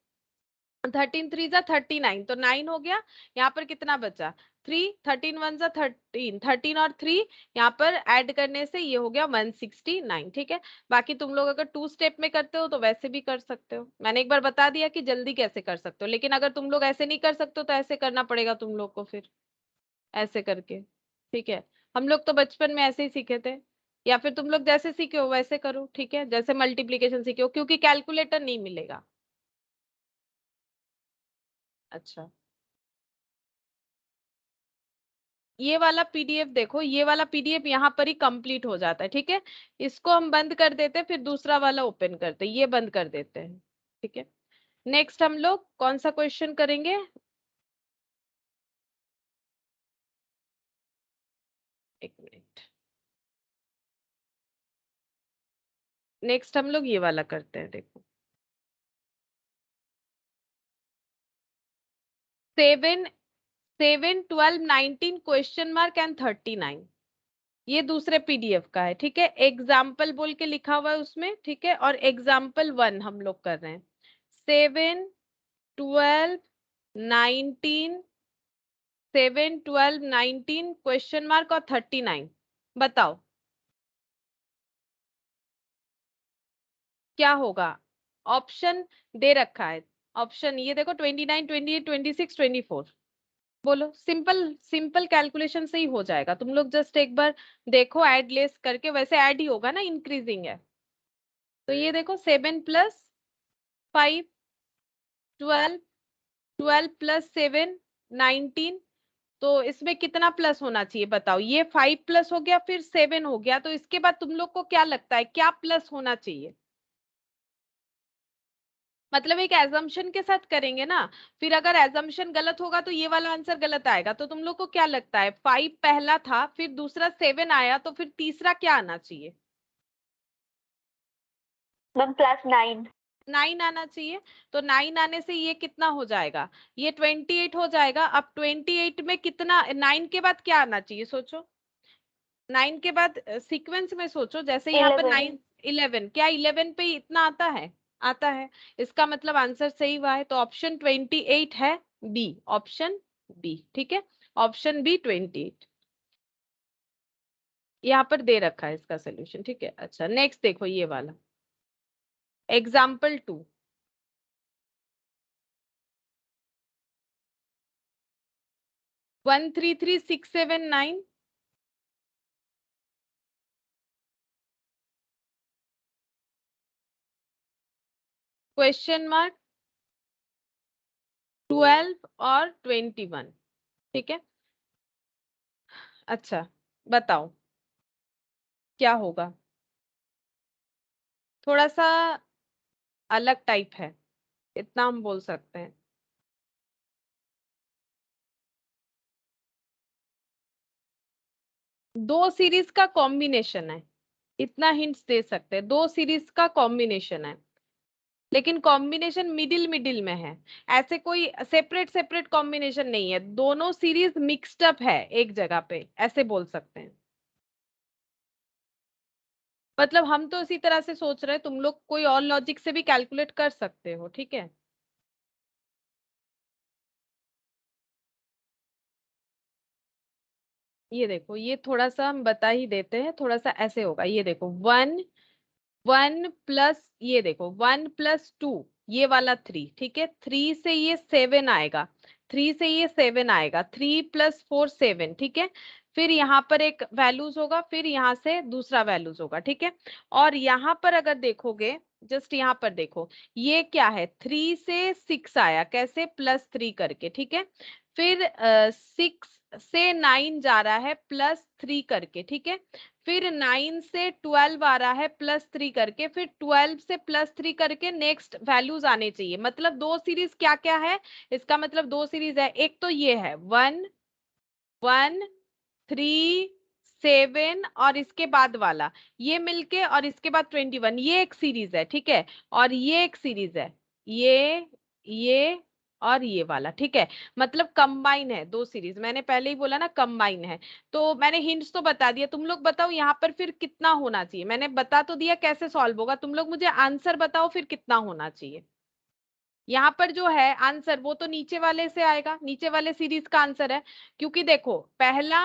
13 3 जा 39, तो 9 हो गया। यहाँ पर कितना बचा? 3, 13 1 जा 13, 13 और 3 यहाँ पर ऐड करने से ये हो गया 169, ठीक है? बाकी तुम लोग अगर 2 स्टेप में करते हो तो वैसे भी कर सकते हो। मैंने एक बार बता दिया कि जल्दी कैसे कर सकते हो, लेकिन अगर तुम लोग ऐसे नहीं कर सकते हो तो ऐसे करना पड़ेगा तुम लोग को फिर, ऐसे करके, ठीक है? हम लोग तो बचपन में ऐसे ही सीखे थे। या फिर तुम लोग जैसे सीखे हो वैसे करो, ठीक है? जैसे मल्टीप्लीकेशन सीखे हो, क्योंकि कैलकुलेटर नहीं मिलेगा। अच्छा, ये वाला पीडीएफ देखो, ये वाला पीडीएफ यहाँ पर ही कंप्लीट हो जाता है, ठीक है? इसको हम बंद कर देते हैं, फिर दूसरा वाला ओपन करते हैं। ये बंद कर देते हैं, ठीक है? नेक्स्ट हम लोग कौन सा क्वेश्चन करेंगे? एक मिनट। नेक्स्ट हम लोग ये वाला करते हैं, देखो 7 7 12 19 क्वेश्चन मार्क एंड 39। ये दूसरे पीडीएफ का है, ठीक है? एग्जाम्पल बोल के लिखा हुआ है उसमें, ठीक है? और एग्जाम्पल 1 हम लोग कर रहे हैं। 7 12 19 7 12 19 क्वेश्चन मार्क और 39। बताओ क्या होगा? ऑप्शन दे रखा है। ऑप्शन ये देखो 29 28 26 24। बोलो। सिंपल सिंपल कैलकुलेशन से ही हो जाएगा। तुम लोग जस्ट एक बार देखो ऐड लेस करके, वैसे ऐड ही होगा ना, इंक्रीजिंग है। तो ये देखो 7 प्लस 5 12, 12 प्लस 7 19। तो इसमें कितना प्लस होना चाहिए बताओ? ये 5 प्लस हो गया, फिर 7 हो गया, तो इसके बाद तुम लोग को क्या लगता है क्या प्लस होना चाहिए? मतलब एक एजम्पशन के साथ करेंगे ना। फिर अगर एजम्पशन गलत होगा तो ये वाला आंसर गलत आएगा। तो तुम लोग को क्या लगता है? 5 पहला था, फिर दूसरा 7 आया, तो फिर तीसरा क्या आना चाहिए? मैम +9। 9 आना चाहिए। तो 9 आने से ये कितना हो जाएगा? ये 28 हो जाएगा। अब 28 में कितना, 9 के बाद क्या आना चाहिए सोचो? 9 के बाद सीक्वेंस में सोचो। जैसे यहाँ पर 11। 9 11, क्या 11 पे इतना आता है? आता है। इसका मतलब आंसर सही हुआ है। तो ऑप्शन 28 है, बी। ऑप्शन बी, ठीक है? ऑप्शन बी 28 यहाँ पर दे रखा है इसका सोल्यूशन, ठीक है? अच्छा, नेक्स्ट देखो ये वाला एग्जाम्पल 2। 133679 क्वेश्चन मार्क, 12 और 21। ठीक है, अच्छा बताओ क्या होगा। थोड़ा सा अलग टाइप है, इतना हम बोल सकते हैं। दो सीरीज का कॉम्बिनेशन है, इतना हिंट्स दे सकते हैं। दो सीरीज का कॉम्बिनेशन है, लेकिन कॉम्बिनेशन मिडिल मिडिल में है। ऐसे कोई सेपरेट सेपरेट कॉम्बिनेशन नहीं है, दोनों सीरीज मिक्स्ड अप है एक जगह पे, ऐसे बोल सकते हैं। मतलब हम तो इसी तरह से सोच रहे हैं, तुम लोग कोई और लॉजिक से भी कैलकुलेट कर सकते हो। ठीक है, ये देखो, ये थोड़ा सा हम बता ही देते हैं। थोड़ा सा ऐसे होगा, ये देखो 1 ये देखो 1+2, ये वाला 3। ठीक है, 3 से ये 7 आएगा, 3 से ये 7 आएगा, 3+4 7। ठीक है, फिर यहाँ पर एक वैल्यूज होगा, फिर यहाँ से दूसरा वैल्यूज होगा। ठीक है, और यहाँ पर अगर देखोगे, जस्ट यहाँ पर देखो, ये क्या है, 3 से 6 आया, कैसे, +3 करके। ठीक है, फिर 6 से 9 जा रहा है +3 करके। ठीक है, फिर 9 से 12 आ रहा है +3 करके, फिर 12 से +3 करके नेक्स्ट वैल्यूज आने चाहिए। मतलब दो सीरीज क्या क्या है, इसका मतलब दो सीरीज है। एक तो ये है 1 1 3 7, और इसके बाद वाला ये मिलके, और इसके बाद 21, ये एक सीरीज है। ठीक है, और ये एक सीरीज है, ये और ये वाला। ठीक है, मतलब कंबाइन है दो सीरीज, मैंने पहले ही बोला ना कंबाइन है। तो मैंने हिंट्स तो बता दिया, तुम लोग बताओ यहाँ पर फिर कितना होना चाहिए। मैंने बता तो दिया कैसे सॉल्व होगा, तुम लोग मुझे आंसर बताओ फिर कितना होना चाहिए। यहाँ पर जो है आंसर, वो तो नीचे वाले से आएगा, नीचे वाले सीरीज का आंसर है। क्योंकि देखो, पहला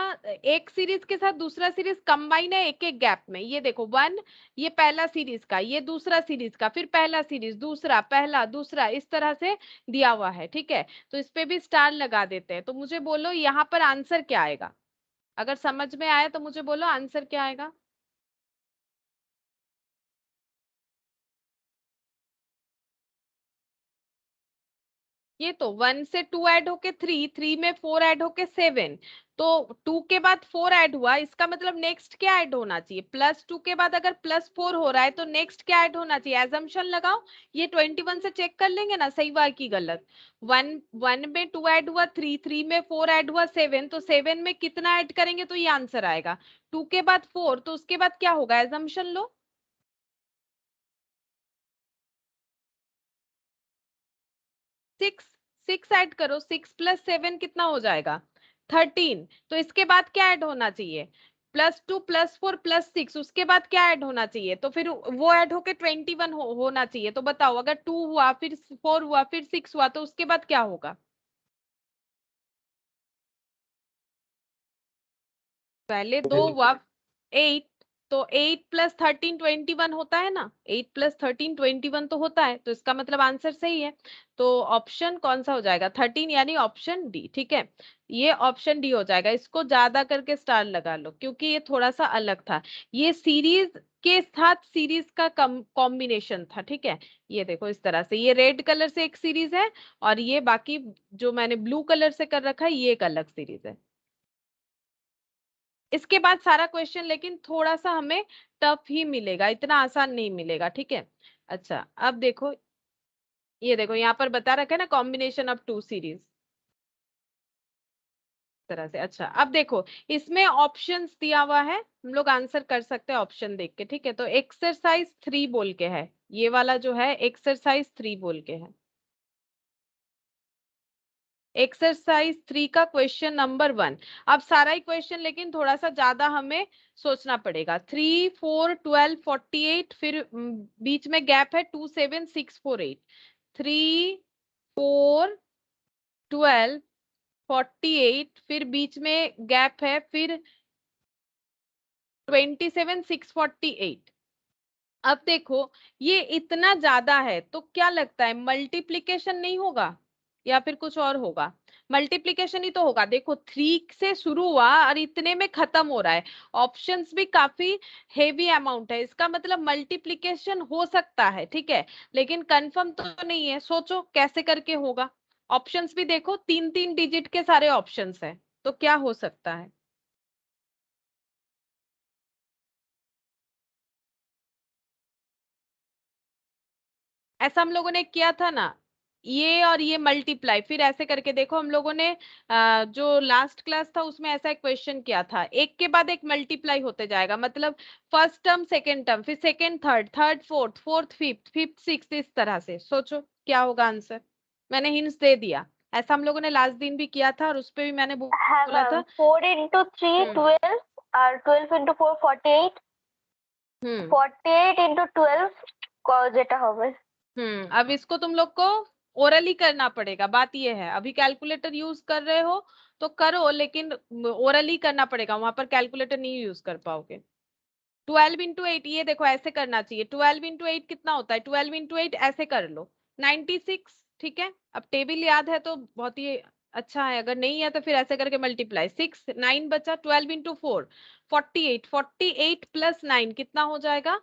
एक सीरीज के साथ दूसरा सीरीज कंबाइन है एक एक गैप में। ये देखो 1, ये पहला सीरीज का, ये दूसरा सीरीज का, फिर पहला सीरीज, दूसरा, पहला, दूसरा, इस तरह से दिया हुआ है। ठीक है, तो इस पे भी स्टार लगा देते हैं। तो मुझे बोलो यहाँ पर आंसर क्या आएगा। अगर समझ में आया तो मुझे बोलो आंसर क्या आएगा। ये तो 1 से 2 ऐड होके 3, 3 में 4 ऐड होके 7, तो 2 के बाद 4 ऐड हुआ, इसका मतलब नेक्स्ट क्या ऐड होना चाहिए, +2 के बाद अगर +4 हो रहा है तो नेक्स्ट क्या ऐड होना चाहिए, एजम्पशन लगाओ। ये 21 से चेक कर लेंगे ना सही हुआ कि गलत। 1 में 2 ऐड हुआ, 3 में 4 ऐड हुआ, 7, तो 7 में कितना ऐड करेंगे तो ये आंसर आएगा। 2 के बाद 4, तो उसके बाद क्या होगा, एजम्पशन लो। 6, 6 ऐड करो, 6 + 7 कितना हो जाएगा, 13। तो इसके बाद क्या ऐड होना चाहिए, +2 +4 +6, उसके बाद क्या ऐड होना चाहिए, तो फिर वो ऐड होके 21 होना चाहिए। तो बताओ, अगर 2 हुआ, फिर 4 हुआ, फिर 6 हुआ, तो उसके बाद क्या होगा। पहले 2 हुआ 8, तो 8 + 13 21 होता है ना, 8 + 13 21 तो होता है, तो इसका मतलब आंसर सही है। तो ऑप्शन कौन सा हो जाएगा, 13, यानी ऑप्शन डी। ठीक है, ये ऑप्शन डी हो जाएगा। इसको ज्यादा करके स्टार लगा लो, क्योंकि ये थोड़ा सा अलग था, ये सीरीज के साथ सीरीज का कॉम्बिनेशन था। ठीक है, ये देखो इस तरह से, ये रेड कलर से एक सीरीज है, और ये बाकी जो मैंने ब्लू कलर से कर रखा है ये एक अलग सीरीज है। इसके बाद सारा क्वेश्चन लेकिन थोड़ा सा हमें टफ ही मिलेगा, इतना आसान नहीं मिलेगा। ठीक है, अच्छा अब देखो, ये देखो यहाँ पर बता रखा है ना, कॉम्बिनेशन ऑफ टू सीरीज तरह से। अच्छा अब देखो, इसमें ऑप्शंस दिया हुआ है, हम लोग आंसर कर सकते हैं ऑप्शन देख के। ठीक है, तो एक्सरसाइज 3 बोल के है, ये वाला जो है एक्सरसाइज 3 बोल के है। एक्सरसाइज 3 का क्वेश्चन नंबर 1। अब सारा ही क्वेश्चन, लेकिन थोड़ा सा ज्यादा हमें सोचना पड़ेगा। 3 4 12 48, फिर बीच में गैप है 2 7 6 4 8। 3 4 12 48, फिर बीच में गैप है, फिर 27 6 48। अब देखो, ये इतना ज्यादा है, तो क्या लगता है मल्टीप्लीकेशन नहीं होगा या फिर कुछ और होगा। मल्टीप्लीकेशन ही तो होगा। देखो 3 से शुरू हुआ और इतने में खत्म हो रहा है, ऑप्शंस भी काफी हेवी अमाउंट है, इसका मतलब मल्टीप्लीकेशन हो सकता है, ठीक है, लेकिन कंफर्म तो नहीं है। सोचो कैसे करके होगा। ऑप्शंस भी देखो, 3 3 डिजिट के सारे ऑप्शंस है, तो क्या हो सकता है। ऐसा हम लोगों ने किया था ना, ये और ये मल्टीप्लाई, फिर ऐसे करके देखो हम लोगों ने जो लास्ट क्लास था उसमें ऐसा एक क्वेश्चन किया था, एक के बाद एक मल्टीप्लाई होते जाएगा, मतलब फर्स्ट टर्म सेकेंड टर्म, फिर second third, third fourth, fourth fifth, fifth six, इस तरह से। सोचो क्या होगा आंसर, मैंने हिंट्स दे दिया। ऐसा हम लोगों ने लास्ट दिन भी किया था और उस पे भी मैंने हाँ बोला था। मैम, 4 into 3 12 और 12 into 4 48, 48 into 12 যেটা হবে। अब इसको तुम लोग को ओरली करना पड़ेगा, बात ये है। अभी कैलकुलेटर यूज कर रहे हो तो करो, लेकिन ओरली करना पड़ेगा, वहां पर कैलकुलेटर नहीं यूज कर पाओगे। 12 इंटू 8, ये देखो ऐसे करना चाहिए। 12 इंटू 8 कितना होता है, 12 इंटू 8 ऐसे कर लो, 96, ठीक है। अब टेबल याद है तो बहुत ही अच्छा है, अगर नहीं है तो फिर ऐसे करके मल्टीप्लाई, 6 9 बचा, 12 इंटू 4 48, 48 प्लस 9 कितना हो जाएगा,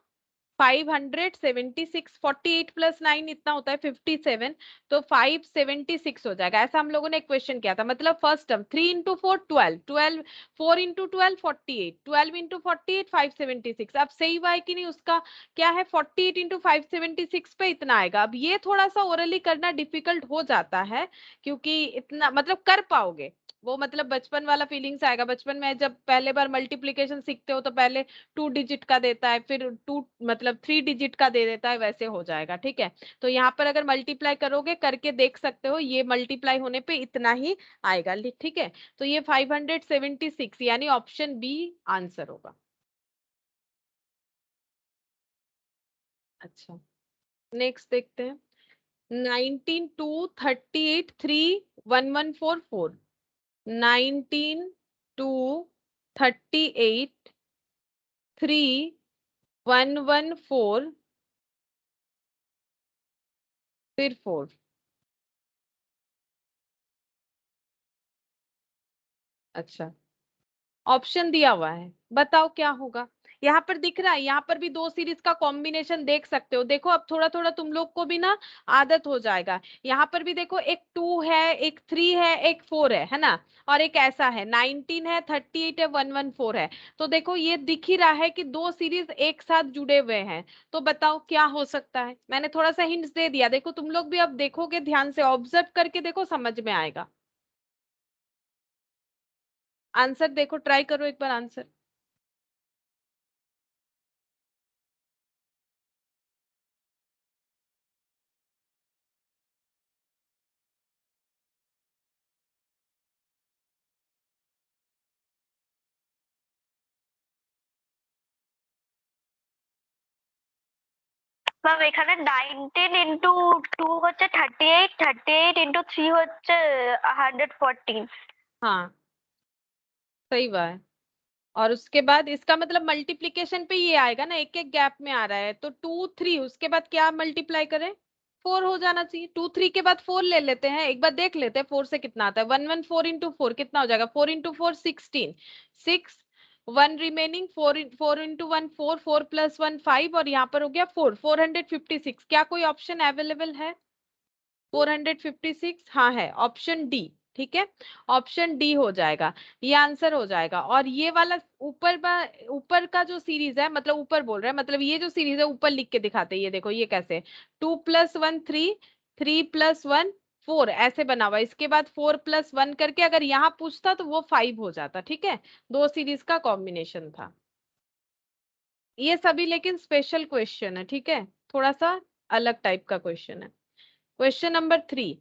576, 48 प्लस 9 इतना होता है 57, तो 576 हो जाएगा। ऐसा हम लोगों ने एक क्वेश्चन किया था, मतलब first term 3 into 4 12, 12 4 into 12 48, 12 into 48 576। अब सही हुआ है कि नहीं, उसका क्या है, 48 इंटू 576 पे इतना आएगा। अब ये थोड़ा सा ओरली करना डिफिकल्ट हो जाता है, क्योंकि इतना मतलब कर पाओगे वो, मतलब बचपन वाला फीलिंग्स आएगा। बचपन में जब पहले बार मल्टीप्लीकेशन सीखते हो तो पहले 2 डिजिट का देता है, फिर 2 मतलब 3 डिजिट का दे देता है, वैसे हो जाएगा, ठीक है। तो यहाँ पर अगर मल्टीप्लाई करोगे, करके देख सकते हो, ये मल्टीप्लाई होने पे इतना ही आएगा, ठीक है। तो ये 576 यानी ऑप्शन बी आंसर होगा। अच्छा, नेक्स्ट देखते हैं। 19 2 38 3 1144, 19 2 38 3 114 फिर 4। अच्छा, ऑप्शन दिया हुआ है, बताओ क्या होगा। यहाँ पर दिख रहा है, यहाँ पर भी दो सीरीज का कॉम्बिनेशन देख सकते हो। देखो अब थोड़ा थोड़ा तुम लोग को भी ना आदत हो जाएगा। यहाँ पर भी देखो, एक 2 है, एक 3 है, एक 4 है ना, और एक ऐसा है 19 है, 38 है, 114 है। तो देखो ये दिख ही रहा है कि दो सीरीज एक साथ जुड़े हुए हैं। तो बताओ क्या हो सकता है। मैंने थोड़ा सा हिंट्स दे दिया, देखो तुम लोग भी अब देखोगे, ध्यान से ऑब्जर्व करके देखो, समझ में आएगा। आंसर देखो, ट्राई करो एक बार आंसर। ম্যাম এখানে 19 into 2 হচ্ছে 38, 38 into 3 হচ্ছে 114। हाँ, सही बात है। और उसके बाद इसका मतलब मल्टीप्लीकेशन पे ये आएगा ना, एक एक गैप में आ रहा है, तो 2 3 उसके बाद क्या मल्टीप्लाई करें, 4 हो जाना चाहिए। 2 3 के बाद 4 ले लेते हैं, एक बार देख लेते हैं 4 से कितना आता है। 114 इंटू 4 कितना हो जाएगा, 4 इंटू 4 16, 6 1 रिमेनिंग, 4 इंटू 1 4, 4 प्लस 1 5, और यहाँ पर हो गया 4 456। क्या कोई ऑप्शन अवेलेबल है 456? हाँ है, ऑप्शन डी, ठीक है, ऑप्शन डी हो जाएगा, ये आंसर हो जाएगा। और ये वाला ऊपर का जो सीरीज है, मतलब ऊपर बोल रहा है, मतलब ये जो सीरीज है ऊपर लिख के दिखाते हैं, ये देखो ये कैसे, 2 प्लस 1 3, 3 प्लस 1 4 ऐसे बना हुआ, इसके बाद 4 प्लस 1 करके अगर यहाँ पूछता तो वो 5 हो जाता, ठीक है। दो सीरीज का कॉम्बिनेशन था ये सभी, लेकिन स्पेशल क्वेश्चन है, ठीक है, थोड़ा सा अलग टाइप का क्वेश्चन है। क्वेश्चन नंबर 3,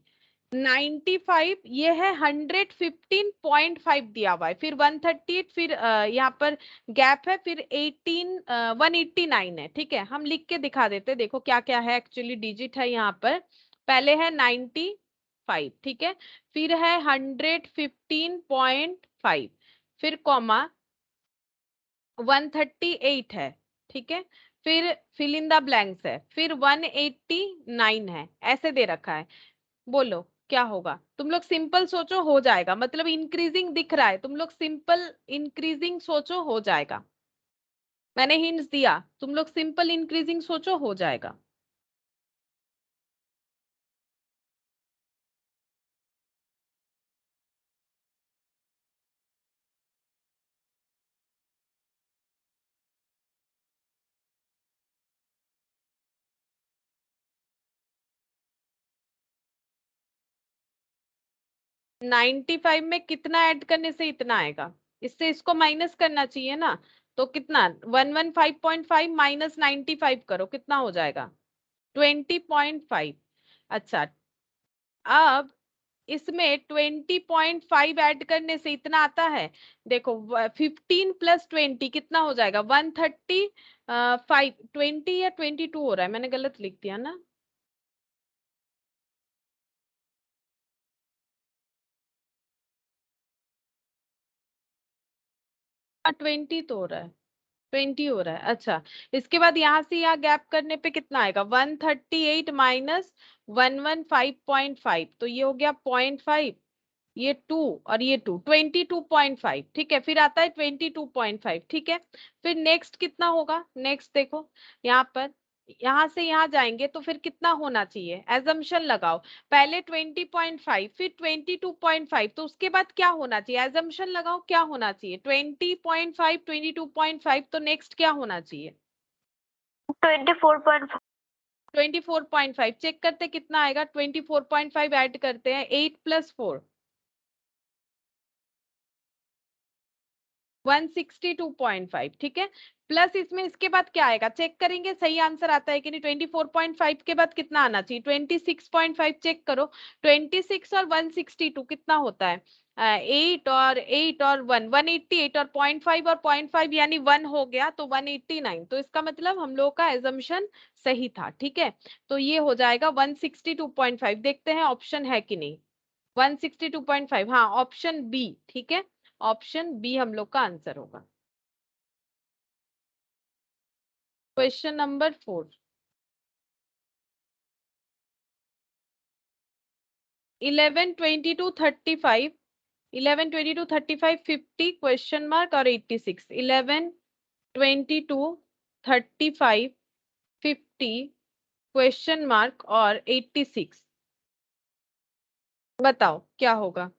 95 ये है, 115.5 दिया हुआ है, फिर 138, फिर यहाँ पर गैप है, फिर 189 है, ठीक है। हम लिख के दिखा देते, देखो क्या क्या है एक्चुअली डिजिट है यहाँ पर। पहले है 95, ठीक है, फिर है 115.5, फिर कॉमा 138 है, ठीक है, फिर फिल इन द ब्लैंक्स है, फिर 189 है, ऐसे दे रखा है। बोलो क्या होगा? तुम लोग सिंपल सोचो, हो जाएगा, मतलब इंक्रीजिंग दिख रहा है, तुम लोग सिंपल इंक्रीजिंग सोचो, हो जाएगा। मैंने हिंट्स दिया, तुम लोग सिंपल इंक्रीजिंग सोचो, हो जाएगा। नाइन्टी फाइव में कितना ऐड करने से इतना आएगा? इससे इसको माइनस करना चाहिए ना। तो कितना, 115.5 माइनस 95 करो, कितना हो जाएगा? 20.5। अच्छा, अब इसमें 20.5 ऐड करने से इतना आता है। देखो 15 प्लस 20 कितना हो जाएगा? 135। 20 या 22 हो रहा है, मैंने गलत लिख दिया ना। 20 तो हो रहा है, 20 हो रहा है। अच्छा, इसके बाद यहाँ से यहाँ गैप करने पे कितना आएगा? 138 माइनस 115.5, तो ये हो गया 0.5, ये 2 और ये 2, 22.5। ठीक है, फिर आता है 22.5। ठीक है, फिर नेक्स्ट कितना होगा? नेक्स्ट देखो यहाँ पर, यहाँ से यहाँ जाएंगे तो फिर कितना होना चाहिए? एजम्पशन लगाओ, पहले 20.5 फिर 22.5, तो उसके बाद क्या होना चाहिए? एजम्पशन लगाओ, क्या होना चाहिए? 20.5 22.5, तो नेक्स्ट क्या होना चाहिए? 24.5। 24.5 चेक करते कितना आएगा? 24.5 ऐड करते हैं, 8 प्लस 4 162.5। ठीक है, प्लस इसमें इसके बाद क्या आएगा? चेक करेंगे सही आंसर आता है कि नहीं। 24.5 के बाद कितना आना चाहिए? 26.5 चेक करो। 26 और 162 कितना होता है? 8 और 8 और 1 188, और 0.5 और 0.5 यानी 1 हो गया, तो 189। तो इसका मतलब हम लोग का एजम्पशन सही था। ठीक है, तो ये हो जाएगा 162.5। देखते हैं ऑप्शन है कि नहीं। 162.5, हाँ ऑप्शन बी। ठीक है, ऑप्शन बी हम लोग का आंसर होगा। क्वेश्चन नंबर 4, 11 22 35, 11 22 35 50 क्वेश्चन मार्क और 86, 11 22 35 50 क्वेश्चन मार्क और 86। बताओ क्या होगा?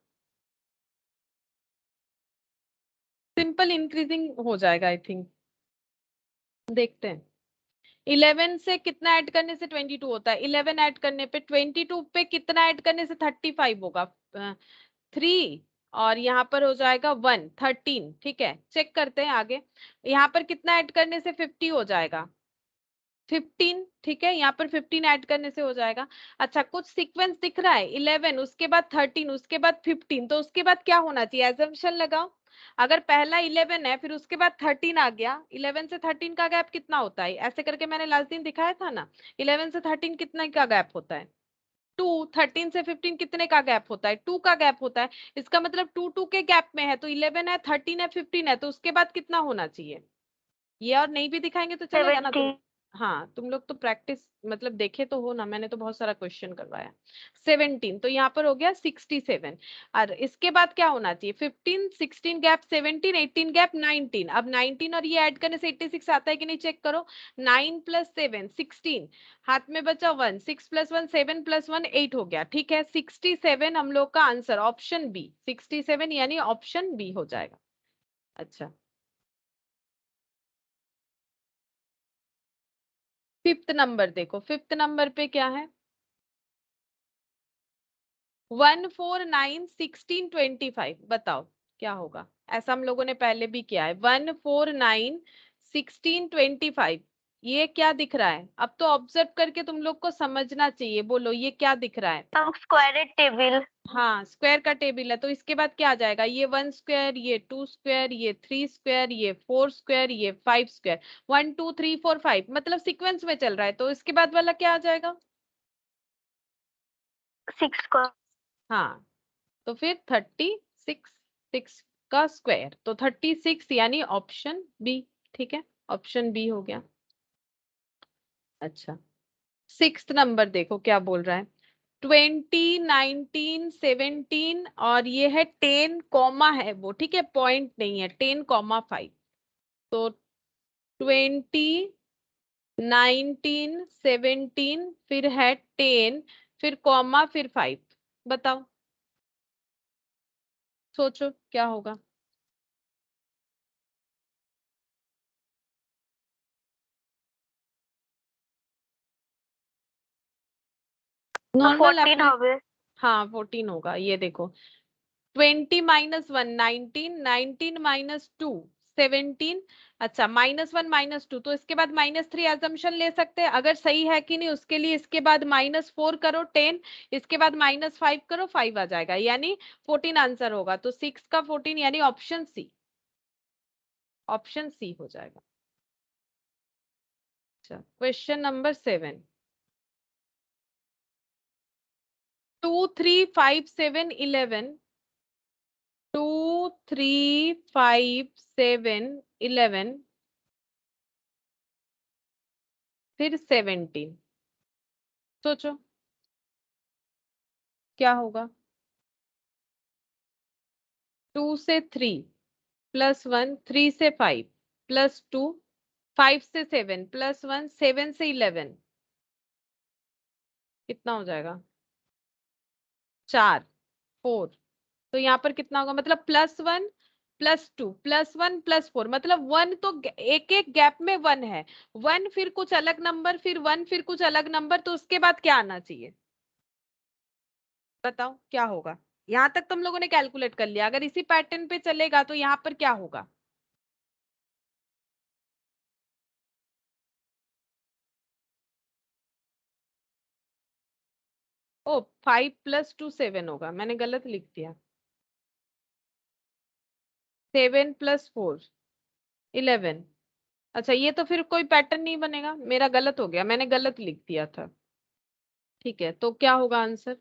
सिंपल इंक्रीजिंग हो जाएगा आई थिंक, देखते हैं। 11 से कितना ऐड करने से 22 होता है? 11 ऐड करने पे, 22 पे कितना ऐड करने से 35 होगा? 3, और यहाँ पर हो जाएगा 1, 13। ठीक है, चेक करते हैं आगे। यहाँ पर कितना ऐड करने से 50 हो जाएगा? 15। ठीक है, यहाँ पर 15 ऐड करने से हो जाएगा। अच्छा, कुछ सीक्वेंस दिख रहा है? 11 उसके बाद 13 उसके बाद 15, तो उसके बाद क्या होना चाहिए? एजम्पशन लगाओ। अगर पहला 11 है फिर उसके बाद 13 आ गया, 11 से 13 का गैप कितना होता है? ऐसे करके मैंने लास्ट दिन दिखाया था ना। 11 से 13 कितने का गैप होता है? 2। 13 से 15 कितने का गैप होता है? 2 का गैप होता है। इसका मतलब 2 2 के गैप में है, तो 11 है, 13 है, 15 है, तो उसके बाद कितना होना चाहिए? ये और नहीं भी दिखाएंगे तो चलेगा ना 70। तुम? हाँ, तुम लोग तो प्रैक्टिस मतलब देखे तो हो ना, मैंने तो बहुत सारा क्वेश्चन करवाया। 17, तो यहाँ पर हो गया 67। और इसके बाद क्या होना चाहिए? 15 16 गैप 17, 18 गैप 19। अब 19 और ये ऐड करने से 86 आता है कि नहीं? चेक करो। 9 प्लस 7 16, हाथ में बचा 1, 6 प्लस 1 7 प्लस 1 8 हो गया। ठीक है, 67 हम लोग का आंसर ऑप्शन बी, 67 यानी ऑप्शन बी हो जाएगा। अच्छा, फिफ्थ नंबर देखो, फिफ्थ नंबर पे क्या है? 149 16 25, बताओ क्या होगा? ऐसा हम लोगों ने पहले भी किया है। 149 16 25, ये क्या दिख रहा है? अब तो ऑब्जर्व करके तुम लोग को समझना चाहिए, बोलो ये क्या दिख रहा है? Square table. हाँ, स्क्वायर का टेबल है, तो इसके बाद क्या आ जाएगा? ये 1 स्क्वायर, ये 2 स्क्वायर, ये 3 स्क्वायर, ये 4 स्क्वायर, ये 5 स्क्वायर। 1 2 3 4 5 मतलब सीक्वेंस में चल रहा है, तो इसके बाद वाला क्या आ जाएगा? 6 स्क्वायर। हाँ, तो फिर 36, 6 का स्क्वायर, तो 36 यानी ऑप्शन बी। ठीक है, ऑप्शन बी हो गया। अच्छा, सिक्स्थ नंबर देखो क्या बोल रहा है? 20, 19, 17 और ये है 10 कॉमा है वो, ठीक है, पॉइंट नहीं है, 10,5। तो 20, 19, 17 फिर है 10 फिर कॉमा फिर 5। बताओ, सोचो क्या होगा। नॉर्मल 14 अपने, হবে। हाँ 14 होगा। ये देखो 20 माइनस 1 19, 19 माइनस 2 17। अच्छा -1 -2, तो इसके बाद -3 एजम्पशन ले सकते हैं, अगर सही है कि नहीं उसके लिए। इसके बाद -4 करो 10, इसके बाद -5 करो 5 आ जाएगा, यानी 14 आंसर होगा। तो 6 का 14 यानी ऑप्शन सी, ऑप्शन सी हो जाएगा। अच्छा, क्वेश्चन नंबर 7। 2 3 5 7 11, 2 3 5 7 11 फिर 17। सोचो क्या होगा। 2 से 3 प्लस 1, 3 से 5 प्लस 2, 5 से 7 प्लस 1, 7 से 11 कितना हो जाएगा? 4 4। तो यहाँ पर कितना होगा, मतलब +1 +2 +1 +4, मतलब 1 तो एक एक गैप में 1 है। 1 फिर कुछ अलग नंबर, फिर 1 फिर कुछ अलग नंबर, तो उसके बाद क्या आना चाहिए? बताओ क्या होगा। यहाँ तक तुम लोगों ने कैलकुलेट कर लिया, अगर इसी पैटर्न पे चलेगा तो यहाँ पर क्या होगा? ओ 5 + 2 7 होगा, मैंने गलत लिख दिया। 7 + 4 11। अच्छा, ये तो फिर कोई पैटर्न नहीं बनेगा, मेरा गलत हो गया, मैंने गलत लिख दिया था। ठीक है, तो क्या होगा आंसर?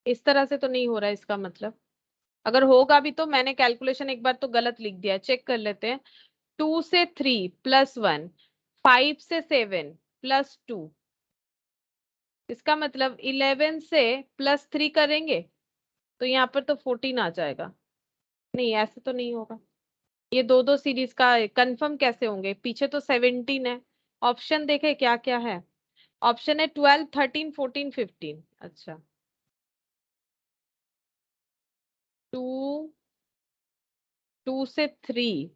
इस तरह से तो नहीं हो रहा है, इसका मतलब अगर होगा भी तो मैंने कैलकुलेशन एक बार तो गलत लिख दिया है, चेक कर लेते हैं। 2 से 3 + 1, 5 से 7 + 2, इसका मतलब 11 से +3 करेंगे तो यहाँ पर तो 14 आ जाएगा। नहीं, ऐसे तो नहीं होगा। ये दो दो सीरीज का कंफर्म कैसे होंगे? पीछे तो 17 है। ऑप्शन देखे क्या क्या है। ऑप्शन है 12, 13, 14, 15। अच्छा, 2 2 से 3,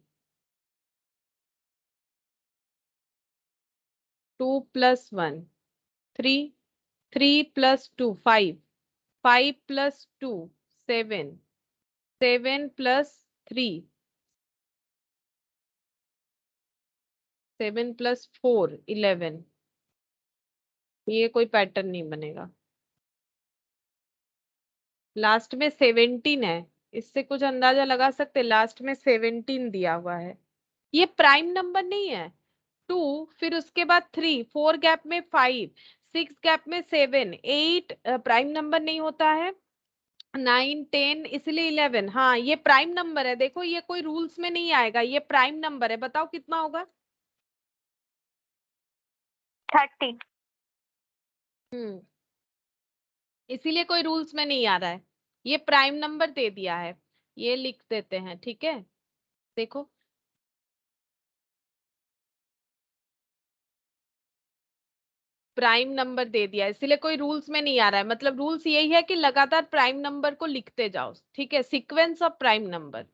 2 + 1 3, 3 + 2 5, 5 + 2 7, 7 + 3, 7 + 4 11। ये कोई पैटर्न नहीं बनेगा। लास्ट में 17 है, इससे कुछ अंदाजा लगा सकते, लास्ट में 17 दिया हुआ है। ये प्राइम नंबर नहीं है। 2 फिर उसके बाद 3, 4 गैप में 5, 6 गैप में 7, 8 प्राइम नंबर नहीं होता है, 9 10 इसलिए 11। हाँ, ये प्राइम नंबर है, देखो ये कोई रूल्स में नहीं आएगा, ये प्राइम नंबर है। बताओ कितना होगा? 30। इसीलिए कोई रूल्स में नहीं आ रहा है, ये प्राइम नंबर दे दिया है, ये लिख देते हैं, ठीक है। देखो प्राइम नंबर दे दिया, इसीलिए कोई रूल्स में नहीं आ रहा है, मतलब रूल्स यही है कि लगातार प्राइम नंबर को लिखते जाओ, ठीक है। Sequence of prime number,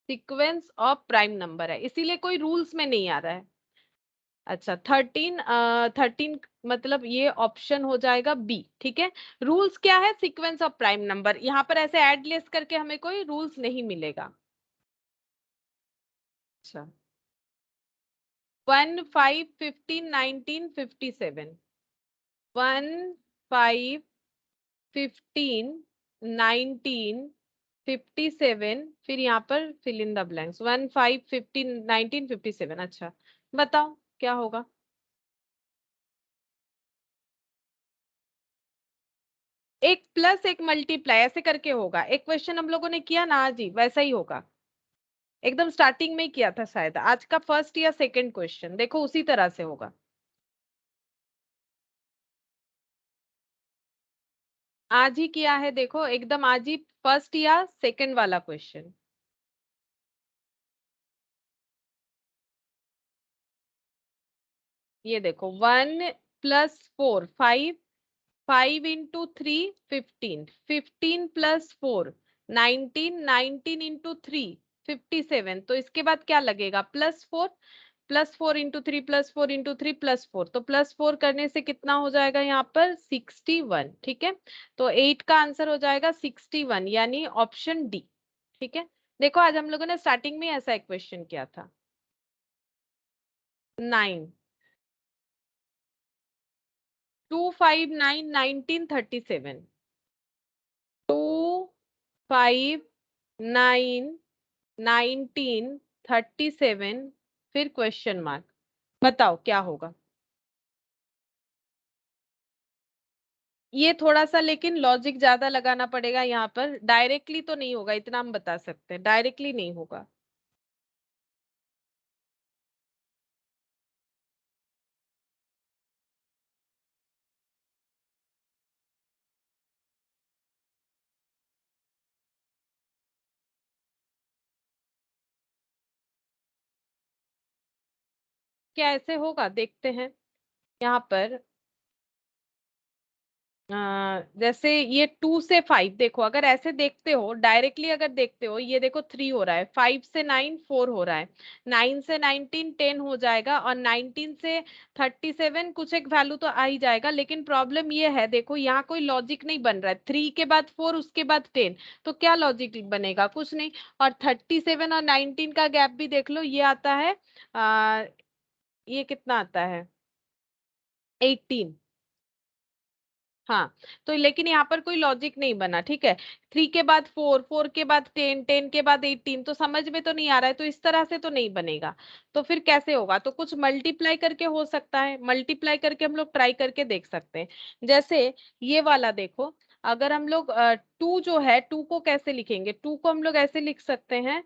sequence of prime number है, इसीलिए कोई रूल्स में नहीं आ रहा है। अच्छा 13, 13 मतलब ये ऑप्शन हो जाएगा बी, ठीक है। रूल्स क्या है? सीक्वेंस ऑफ प्राइम नंबर, यहाँ पर ऐसे एड लेस करके हमें कोई रूल्स नहीं मिलेगा। अच्छा 1 5 15 19 57, 1 5 15 19 57, फिर यहाँ पर फिल इन द ब्लैंक्स, 1 5 15 19 57। अच्छा बताओ क्या होगा। एक प्लस एक मल्टीप्लाई ऐसे करके होगा, एक क्वेश्चन हम लोगों ने किया ना आज ही, वैसा ही होगा। एकदम स्टार्टिंग में ही किया था शायद, आज का फर्स्ट या सेकंड क्वेश्चन, देखो उसी तरह से होगा। आज ही किया है, देखो एकदम आज ही, फर्स्ट या सेकंड वाला क्वेश्चन। ये देखो 1 + 4 5, 5 × 3 15, 15 + 4 19, 19 × 3 57। तो इसके बाद क्या लगेगा, +4, +4 × 3 +4 × 3 +4, तो +4 करने से कितना हो जाएगा यहाँ पर 61। ठीक है, तो 8 का आंसर हो जाएगा 61, यानी ऑप्शन डी। ठीक है, देखो आज हम लोगों ने स्टार्टिंग में ऐसा एक क्वेश्चन किया था। 9 2 5 9 19 37, 2 5 9 19 37, फिर क्वेश्चन मार्क। बताओ क्या होगा। ये थोड़ा सा लेकिन लॉजिक ज्यादा लगाना पड़ेगा यहाँ पर, डायरेक्टली तो नहीं होगा, इतना हम बता सकते हैं, डायरेक्टली नहीं होगा। क्या ऐसे होगा, देखते हैं यहाँ पर। जैसे ये 2 से 5, देखो अगर ऐसे देखते हो, डायरेक्टली अगर देखते हो, ये देखो 3 हो रहा है, 5 से 9 4 हो रहा है, 9 से 19 10 हो जाएगा, और 19 से 37 कुछ एक वैल्यू तो आ ही जाएगा। लेकिन प्रॉब्लम ये है, देखो यहाँ कोई लॉजिक नहीं बन रहा है, 3 के बाद 4 उसके बाद 10, तो क्या लॉजिक बनेगा, कुछ नहीं। और 37 और 19 का गैप भी देख लो, ये आता है ये कितना आता है 18। हाँ, तो लेकिन यहाँ पर कोई लॉजिक नहीं बना। ठीक है, 3 के बाद 4, 4 के बाद 10, 10 के बाद 18, तो समझ में तो नहीं आ रहा है, तो इस तरह से तो नहीं बनेगा। तो फिर कैसे होगा, तो कुछ मल्टीप्लाई करके हो सकता है, मल्टीप्लाई करके हम लोग ट्राई करके देख सकते हैं। जैसे ये वाला देखो, अगर हम लोग 2 जो है, 2 को कैसे लिखेंगे, 2 को हम लोग ऐसे लिख सकते हैं,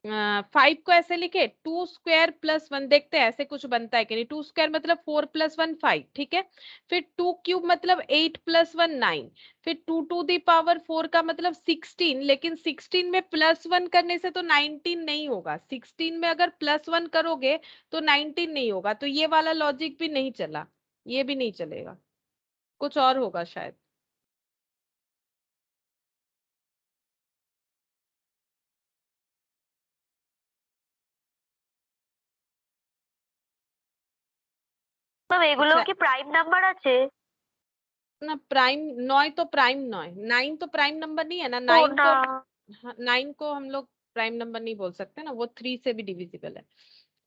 5 को ऐसे लिखे 2² + 1, देखते हैं ऐसे कुछ बनता है कि नहीं। 2² मतलब 4 + 1 5, ठीक है। फिर 2³ मतलब 8 + 1 9, फिर 2⁴ का मतलब 16, लेकिन 16 में +1 करने से तो 19 नहीं होगा, 16 में अगर +1 करोगे तो 19 नहीं होगा, तो ये वाला लॉजिक भी नहीं चला, ये भी नहीं चलेगा, कुछ और होगा शायद। তো এগুলো अच्छा, কি প্রাইম নাম্বার আছে? ना प्राइम 9 तो प्राइम 9 तो प्राइम नंबर नहीं है ना, ও 9 না। को, 9 को हम लोग प्राइम नंबर नहीं बोल सकते ना, वो 3 से भी डिविजिबल है।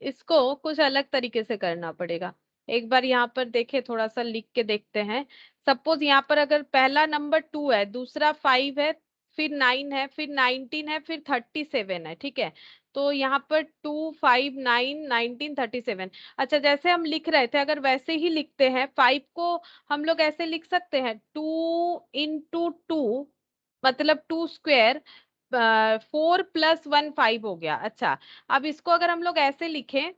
इसको कुछ अलग तरीके से करना पड़ेगा। एक बार यहाँ पर देखे, थोड़ा सा लिख के देखते हैं। सपोज यहाँ पर अगर पहला नंबर 2 है, दूसरा 5 है, फिर 9 है, फिर 19 है, फिर 37 है, ठीक है। तो यहाँ पर 2 5 9 19 37। अच्छा, जैसे हम लिख रहे थे, अगर वैसे ही लिखते हैं, 5 को हम लोग ऐसे लिख सकते हैं, 2 × 2 मतलब 2², 4 + 1 5 हो गया। अच्छा, अब इसको अगर हम लोग ऐसे लिखें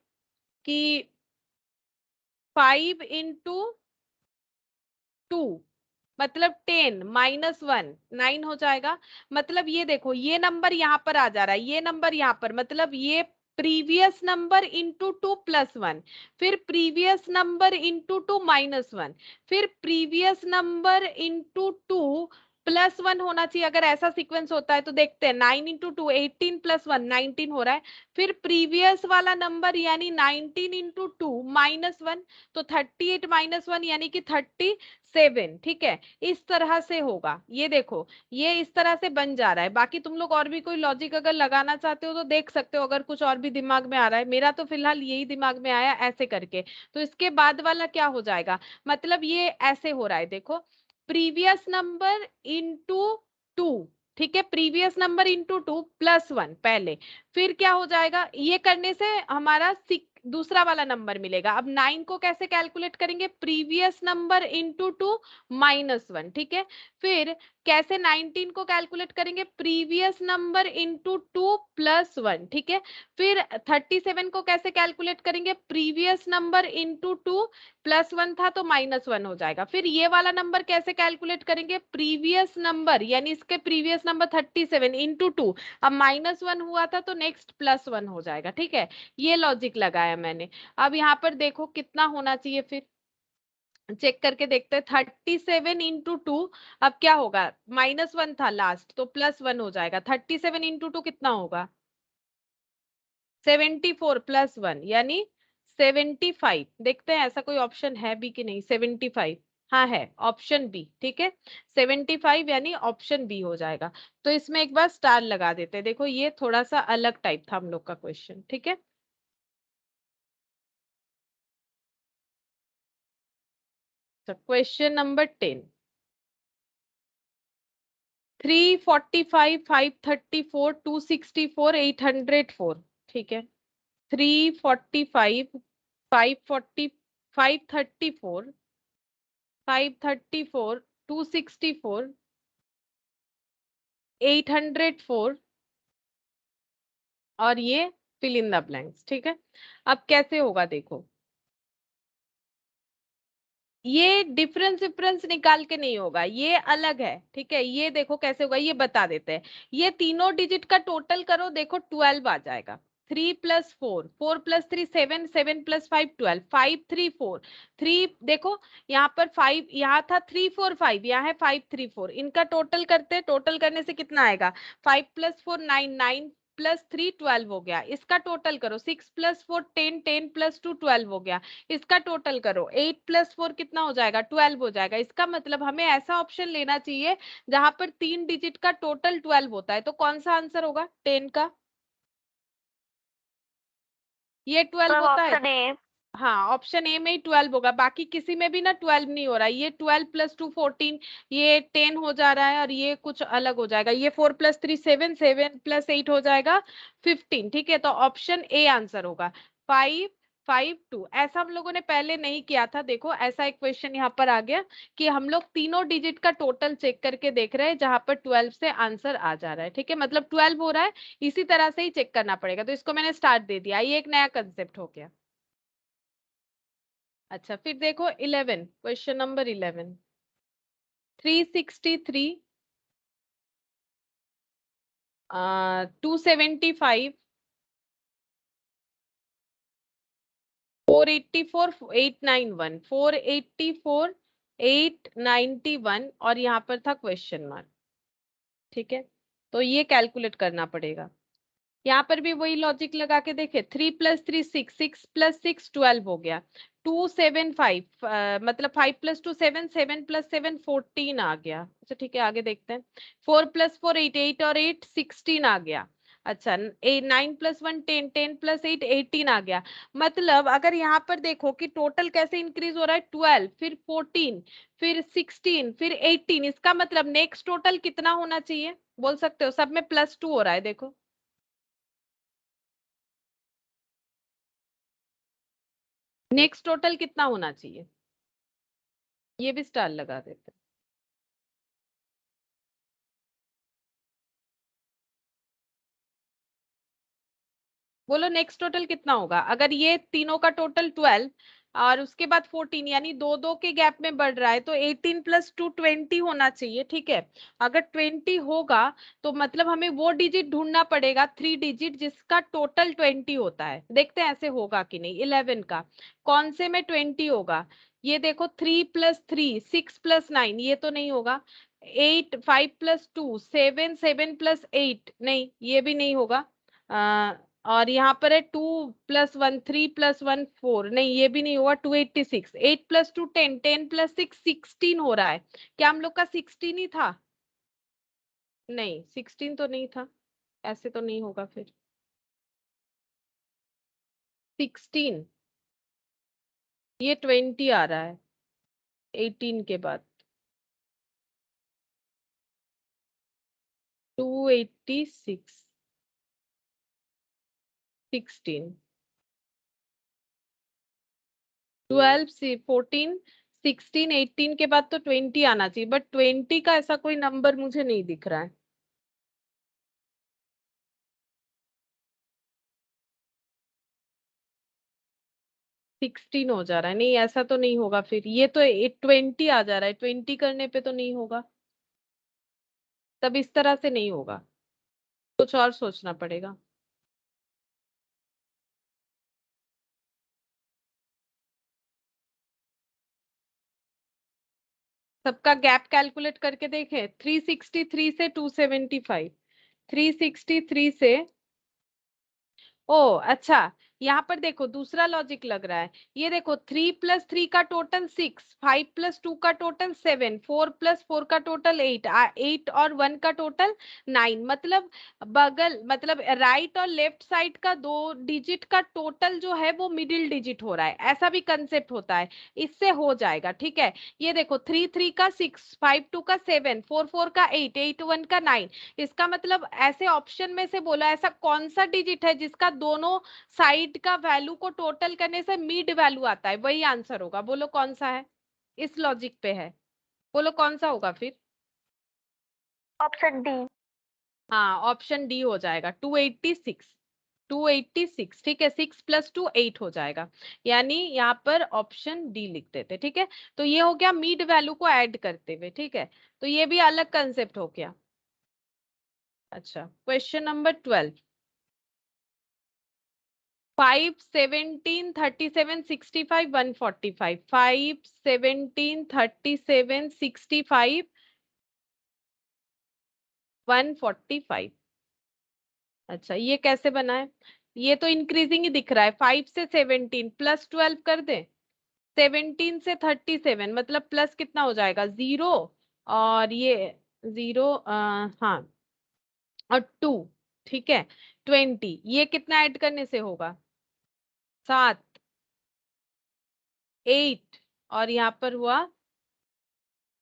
कि 5 × 2 मतलब 10 -1 9 हो जाएगा। मतलब ये देखो, ये नंबर यहाँ पर आ जा रहा है, ये नंबर यहाँ पर, मतलब ये प्रीवियस नंबर इंटू 2 + 1, फिर प्रीवियस नंबर इंटू 2 -1, फिर प्रीवियस नंबर इंटू 2 +1 होना चाहिए। अगर ऐसा सीक्वेंस होता है तो देखते हैं, 9 × 2 18 + 1 19 हो रहा है, फिर प्रीवियस वाला नंबर यानी 19 × 2 -1, तो 38 -1 यानी कि 37। ठीक है, इस तरह से होगा। ये देखो, ये इस तरह से बन जा रहा है। बाकी तुम लोग और भी कोई लॉजिक अगर लगाना चाहते हो तो देख सकते हो, अगर कुछ और भी दिमाग में आ रहा है। मेरा तो फिलहाल यही दिमाग में आया ऐसे करके। तो इसके बाद वाला क्या हो जाएगा, मतलब ये ऐसे हो रहा है, देखो, प्रीवियस नंबर इंटू 2, ठीक है, प्रीवियस नंबर इंटू 2 + 1 पहले, फिर क्या हो जाएगा, ये करने से हमारा दूसरा वाला नंबर मिलेगा। अब 9 को कैसे कैलकुलेट करेंगे, प्रीवियस नंबर इंटू 2 -1, ठीक है। फिर कैसे 19 को कैलकुलेट करेंगे, प्रीवियस नंबर इंटू 2 प्लस 1, ठीक है। फिर 37 को कैसे कैलकुलेट करेंगे, प्रीवियस नंबर इंटू 2 प्लस 1 था तो -1 हो जाएगा। फिर ये वाला नंबर कैसे कैलकुलेट करेंगे, प्रीवियस नंबर यानी इसके प्रीवियस नंबर 37 इंटू 2, अब -1 हुआ था तो नेक्स्ट +1 हो जाएगा, ठीक है। ये लॉजिक लगाया मैंने। अब यहाँ पर देखो कितना होना चाहिए, फिर चेक करके देखते हैं। 37 इंटू 2, अब क्या होगा, -1 था लास्ट तो +1 हो जाएगा। 37 इंटू 2 कितना होगा, 74 प्लस 1 यानी 75। देखते हैं ऐसा कोई ऑप्शन है भी कि नहीं। 75, हाँ है, ऑप्शन बी, ठीक है। 75 यानी ऑप्शन बी हो जाएगा। तो इसमें एक बार स्टार लगा देते हैं। देखो ये थोड़ा सा अलग टाइप था हम लोग का क्वेश्चन, ठीक है। क्वेश्चन नंबर 10, 345, 534, 264, 804, ठीक है। 345, 540, 534, 534, 264, 804 और ये फिल इन द ब्लैंक्स, ठीक है। अब कैसे होगा देखो, ये डिफरेंस निकाल के नहीं होगा, ये अलग है, ठीक है। ये देखो कैसे होगा, ये बता देते हैं। ये तीनों डिजिट का टोटल करो, देखो 12 आ जाएगा। 3 प्लस 4, 4 प्लस 3 7, 7 प्लस 5 12, 5 3 4, 3 देखो यहाँ पर 5, यहाँ था 3 4 5, यहाँ है 5 3 4। इनका टोटल करते हैं, टोटल करने से कितना आएगा, 5 प्लस 4 9, 9 प्लस 3 12 हो गया। इसका टोटल करो, 6 प्लस 4 10, 10 प्लस 2 12 हो गया। इसका टोटल करो, 8 प्लस 4 कितना हो जाएगा, 12 हो जाएगा। इसका मतलब हमें ऐसा ऑप्शन लेना चाहिए जहां पर 3 डिजिट का टोटल 12 होता है। तो कौन सा आंसर होगा 10 का, ये 12 होता है। Option A. हाँ, ऑप्शन ए में ही 12 होगा, बाकी किसी में भी ना 12 नहीं हो रहा है। ये 12 प्लस 2 14, ये 10 हो जा रहा है और ये कुछ अलग हो जाएगा। ये 4 प्लस 3 7, 7 प्लस 8 हो जाएगा 15, ठीक है। तो ऑप्शन ए आंसर होगा 5 5 2। ऐसा हम लोगों ने पहले नहीं किया था। देखो ऐसा एक क्वेश्चन यहाँ पर आ गया कि हम लोग तीनों डिजिट का टोटल चेक करके देख रहे हैं जहां पर 12 से आंसर आ जा रहा है, ठीक है। मतलब 12 हो रहा है, इसी तरह से ही चेक करना पड़ेगा। तो इसको मैंने स्टार्ट दे दिया, ये एक नया कंसेप्ट हो गया। अच्छा फिर देखो 11, क्वेश्चन नंबर 11, 363, 275, 484, 891, 484, 891 और यहाँ पर था क्वेश्चन मार्क, ठीक है। तो ये कैलकुलेट करना पड़ेगा। यहाँ पर भी वही लॉजिक लगा के देखे, 3 प्लस 3 6, 6 प्लस 6 12 हो गया। 275 मतलब 5 प्लस 2 7, 7 प्लस 7 14 आ गया। अच्छा ठीक है, आगे देखते हैं। 4 प्लस 4 8, 8 और 8 16 आ गया। अच्छा 9 प्लस 1 10, 10 प्लस 8 18 आ गया। मतलब अगर यहाँ पर देखो कि टोटल कैसे इंक्रीज हो रहा है, 12 फिर 14 फिर 16 फिर 18, इसका मतलब नेक्स्ट टोटल कितना होना चाहिए, बोल सकते हो। सब में +2 हो रहा है, देखो नेक्स्ट टोटल कितना होना चाहिए, ये भी स्टार लगा देते हैं। बोलो नेक्स्ट टोटल कितना होगा, अगर ये तीनों का टोटल 12 और उसके बाद 14 यानी दो दो के गैप में बढ़ रहा है, तो 18 प्लस 2 20 होना चाहिए, ठीक है। अगर 20 होगा तो मतलब हमें वो डिजिट ढूंढना पड़ेगा, 3 डिजिट जिसका टोटल 20 होता है। देखते हैं ऐसे होगा कि नहीं। 11 का कौन से में 20 होगा, ये देखो 3 प्लस 3 6 प्लस 9, ये तो नहीं होगा। 8 5 प्लस 2 7, 7 प्लस 8 नहीं, ये भी नहीं होगा। और यहाँ पर है 2 प्लस 1 3 प्लस 1 4, नहीं ये भी नहीं होगा। 286, 8 प्लस 2 10, 10 प्लस 6 16 हो रहा है। क्या हम लोग का 16 ही था, नहीं 16 तो नहीं था, ऐसे तो नहीं होगा फिर। 16, ये 20 आ रहा है 18 के बाद। 286, 16, 12 से 14 16 18 के बाद तो 20 आना चाहिए, बट 20 का ऐसा कोई नंबर मुझे नहीं दिख रहा है। सिक्सटीन हो जा रहा है, नहीं ऐसा तो नहीं होगा, फिर ये तो 20 आ जा रहा है, 20 करने पे तो नहीं होगा, तब इस तरह से नहीं होगा, कुछ और सोचना पड़ेगा। सबका गैप कैलकुलेट करके देखें। 363 से 275, 363 से, ओ अच्छा, यहाँ पर देखो दूसरा लॉजिक लग रहा है। ये देखो 3 + 3 का टोटल 6, 5 + 2 का टोटल 7, 4 + 4 का टोटल 8, 8 और 1 का टोटल 9, मतलब बगल, मतलब राइट और लेफ्ट साइड का 2 डिजिट का टोटल जो है वो मिडिल डिजिट हो रहा है, ऐसा भी कंसेप्ट होता है, इससे हो जाएगा। ठीक है, ये देखो 3 3 का 6, 5 2 का 7, 4 4 का 8, 8 1 का 9, इसका मतलब ऐसे ऑप्शन में से बोला ऐसा कौन सा डिजिट है जिसका दोनों साइड का वैल्यू को टोटल करने से मिड वैल्यू आता है, वही आंसर होगा। बोलो कौन सा है, इस लॉजिक पे है, बोलो कौन सा होगा फिर। Option D. हाँ, ऑप्शन डी हो जाएगा, 286, 286। ठीक है, 6 + 2 8 हो जाएगा, यानी यहाँ पर ऑप्शन डी लिख देते। ठीक है, तो ये हो गया मिड वैल्यू को ऐड करते हुए। ठीक है, तो ये भी अलग कंसेप्ट हो गया। अच्छा, क्वेश्चन नंबर 12। 5 17 37 65 145, 5 17 37 65 145। अच्छा, ये कैसे बना है, ये तो इंक्रीजिंग ही दिख रहा है। 5 से 17 प्लस 12 कर दे, 17 से 37 मतलब प्लस कितना हो जाएगा, 0, और ये 0, हाँ, और 2। ठीक है, 20, ये कितना ऐड करने से होगा, 7, 8, और यहाँ पर हुआ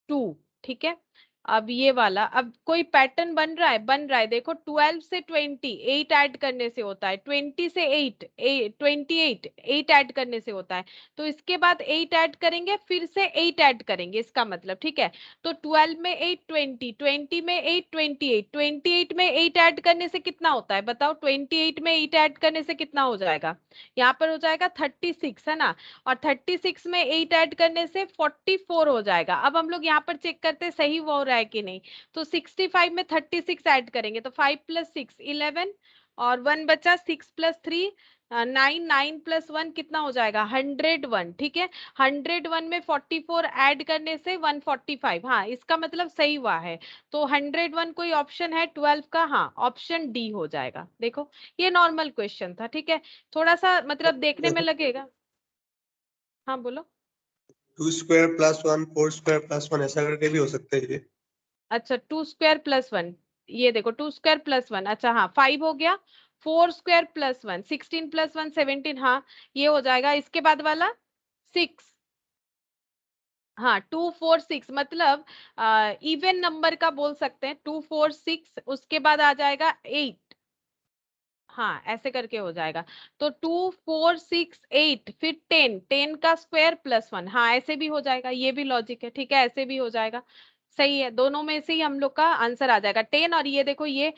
2। ठीक है, अब ये वाला, अब कोई पैटर्न बन रहा है, बन रहा है, देखो 12 से 20 8 ऐड करने से होता है, 20 से 8 28 8 ऐड करने से होता है, तो इसके बाद 8 ऐड करेंगे, फिर से 8 ऐड करेंगे, इसका मतलब। ठीक है, तो 12 में 8 20, 20 में 8 28, 28 में 8 ऐड करने से कितना होता है बताओ, 28 में 8 ऐड करने से कितना हो जाएगा, यहाँ पर हो जाएगा 36, है ना, और 36 में 8 ऐड करने से 44 हो जाएगा। अब हम लोग यहाँ पर चेक करते हैं सही वो हो रहा है कि नहीं, तो 65 में 36 ऐड करेंगे तो 5 + 6 11, और 1 बचा, 6 + 3 9, 9 + 1 कितना हो जाएगा, 101। ठीक है, 101 में 44 ऐड करने से 145, हाँ इसका मतलब सही हुआ है। तो 101 कोई ऑप्शन है 12 का, हाँ ऑप्शन डी हो जाएगा। देखो, ये नॉर्मल क्वेश्चन था। ठीक है, थोड़ा सा मतलब देखने में लगेगा। हाँ बोलो। 2² + 1 4² + 1 ऐसा करके भी हो सकता है ये। अच्छा, 2² + 1, ये देखो 2² + 1, अच्छा हाँ 5 हो गया, 4² + 1 16 + 1 17, हाँ ये हो जाएगा। इसके बाद वाला 6, हाँ 2 4 6 मतलब इवन नंबर का बोल सकते हैं, 2 4 6, उसके बाद आ जाएगा 8, हाँ ऐसे करके हो जाएगा। तो 2 4 6 8, फिर 10, 10 का स्क्वायर + 1, हाँ ऐसे भी हो जाएगा, ये भी लॉजिक है। ठीक है, ऐसे भी हो जाएगा, सही है, दोनों में से ही हम लोग का आंसर आ जाएगा 10। और ये देखो ये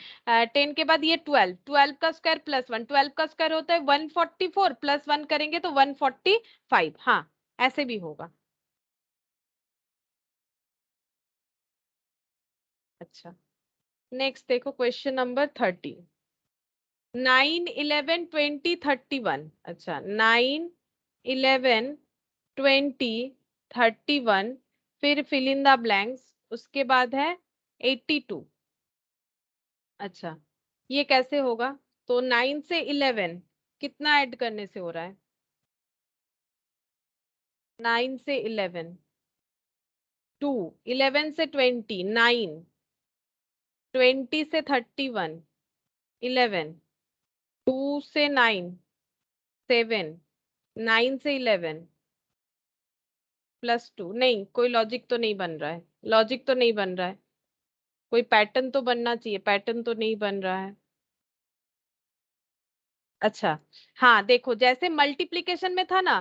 10 के बाद ये 12, 12 का स्क्वायर + 1, 12 का स्क्वायर होता है 144, +1 करेंगे तो 145, हाँ ऐसे भी होगा। अच्छा, नेक्स्ट देखो क्वेश्चन नंबर 30। 9 11 20 31, अच्छा 9 11 20 31, फिर फिल इन द ब्लैंक्स, उसके बाद है 82। अच्छा, ये कैसे होगा, तो 9 से 11 कितना ऐड करने से हो रहा है, 9 से 11 2, 11 से 20 9, 20 से 31 11, 2 से 9 7, 9 से 11 +2, नहीं कोई लॉजिक तो नहीं बन रहा है, लॉजिक तो नहीं बन रहा है, कोई पैटर्न तो बनना चाहिए, पैटर्न तो नहीं बन रहा है। अच्छा हाँ देखो, जैसे मल्टीप्लीकेशन में था ना,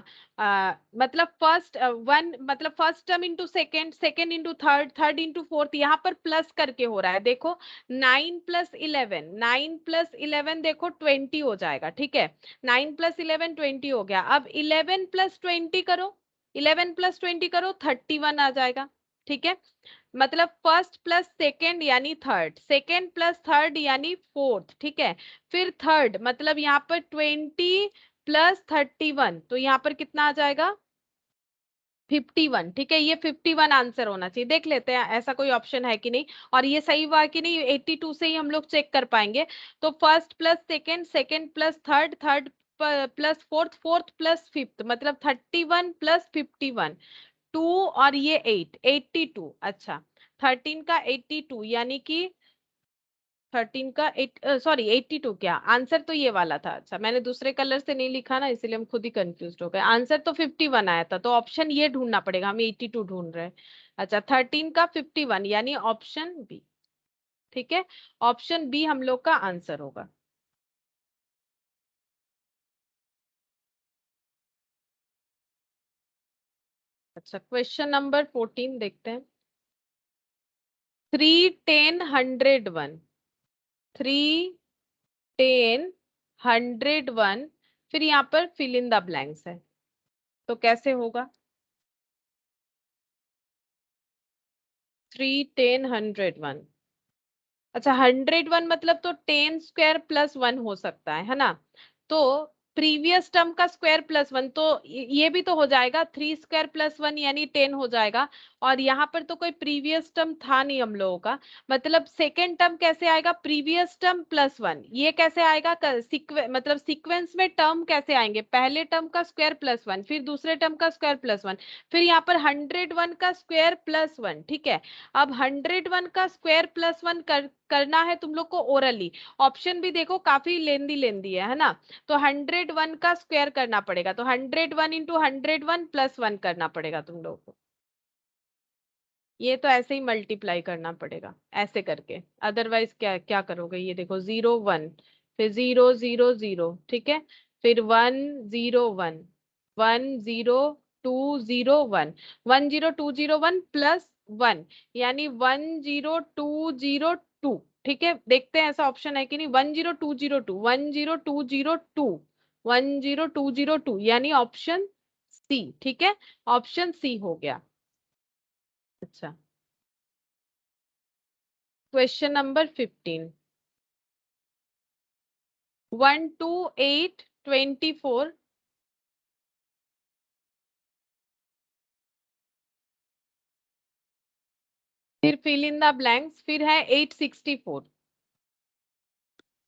मतलब फर्स्ट वन, मतलब first term into second, second into third, third into fourth, यहाँ पर प्लस करके हो रहा है। देखो 9 + 11, 9 + 11 देखो 20 हो जाएगा, ठीक है। 9 + 11 20 हो गया। अब 11 + 20 करो, 11 + 20 करो, 31 आ जाएगा, ठीक है। मतलब फर्स्ट प्लस सेकेंड यानी थर्ड, सेकेंड प्लस थर्ड यानी फोर्थ, ठीक है। फिर थर्ड मतलब यहाँ पर 20 + 31, तो यहाँ पर कितना आ जाएगा 51, ठीक है। ये 51 आंसर होना चाहिए। देख लेते हैं ऐसा कोई ऑप्शन है कि नहीं, और ये सही हुआ कि नहीं, 82 से ही हम लोग चेक कर पाएंगे। तो first plus second, second plus third, third plus fourth, fourth plus fifth, मतलब 31 + 51, 2 और ये 8, 82। अच्छा 13 का 82 यानी कि 13 का 8, सॉरी 82, क्या आंसर तो ये वाला था। अच्छा मैंने दूसरे कलर से नहीं लिखा ना, इसलिए हम खुद ही कंफ्यूज हो गए। आंसर तो 51 आया था, तो ऑप्शन ये ढूंढना पड़ेगा, हम 82 ढूंढ रहे हैं। अच्छा 13 का 51 यानी ऑप्शन बी, ठीक है। ऑप्शन बी हम लोग का आंसर होगा। अच्छा क्वेश्चन नंबर 14 देखते हैं। 3 10 101, 3 10 101, फिर यहाँ पर फिल इन द ब्लैंक्स है, तो कैसे होगा। 3 10 101, अच्छा 101 मतलब तो 10² + 1 हो सकता है ना। तो प्रीवियस टर्म का स्क्वायर प्लस 1, तो ये भी तो हो जाएगा, 3² + 1 यानी 10 हो जाएगा। और यहाँ पर तो कोई प्रीवियस टर्म था नहीं हम लोगों का, मतलब सेकेंड टर्म कैसे आएगा, प्रीवियस टर्म +1, ये कैसे आएगा, मतलब सीक्वेंस में टर्म कैसे आएंगे, पहले टर्म का स्क्वायर +1, फिर दूसरे टर्म का स्क्वायर +1, फिर यहाँ पर 101 का स्क्वायर +1, ठीक है। अब 101 का स्क्वायर +1 करना है तुम लोग को ओरली। ऑप्शन भी देखो काफी लेंदी लेंदी है ना। तो 101 का स्क्वायर करना पड़ेगा, तो 101 × 101 + 1 करना पड़ेगा तुम लोगों को। ये तो ऐसे ही मल्टीप्लाई करना पड़ेगा ऐसे करके, अदरवाइज क्या क्या करोगे। ये देखो 0 1, फिर 0 0 0, ठीक है। फिर 1 0 1, 1 0 2 0 1, 1 0 2 0 1 +1, यानी 1 0 2 0 2, ठीक है। देखते हैं ऐसा ऑप्शन है कि नहीं। 1 0 2 0 2, 1 0 2 0 2, 1 0 2 0 2, यानी ऑप्शन सी, ठीक है। ऑप्शन सी हो गया। अच्छा क्वेश्चन नंबर 15, 1 2 8 24, फिर फिल इन द ब्लैंक्स, फिर है 864।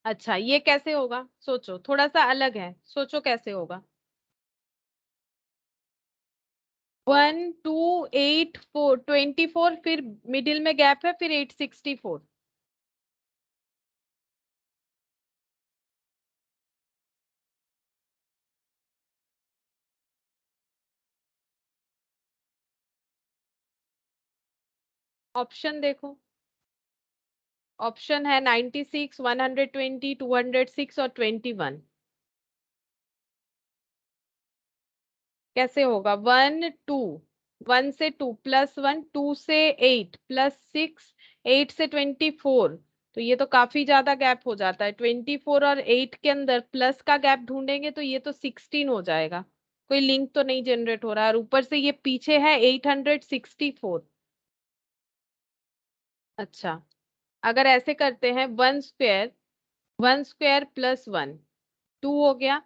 अच्छा ये कैसे होगा, सोचो, थोड़ा सा अलग है, सोचो कैसे होगा। 1 2 8 4 24, फिर मिडिल में गैप है, फिर 864। ऑप्शन देखो, ऑप्शन है 96, 120, 206 और 21। कैसे होगा, 1 2, 1 से 2 +1, 2 से 8 +6, 8 से 24, तो ये तो काफी ज्यादा गैप हो जाता है। 24 और 8 के अंदर प्लस का गैप ढूंढेंगे तो ये तो 16 हो जाएगा। कोई लिंक तो नहीं जनरेट हो रहा है, और ऊपर से ये पीछे है 864। अच्छा अगर ऐसे करते हैं, 1² 1² + 1 2 हो गया,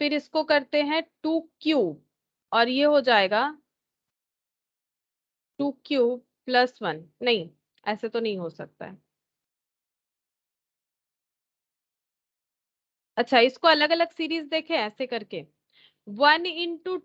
फिर इसको करते हैं 2³ और ये हो जाएगा 2³ + 1, नहीं ऐसे तो नहीं हो सकता है। अच्छा इसको अलग अलग सीरीज देखें ऐसे करके, 1 × 2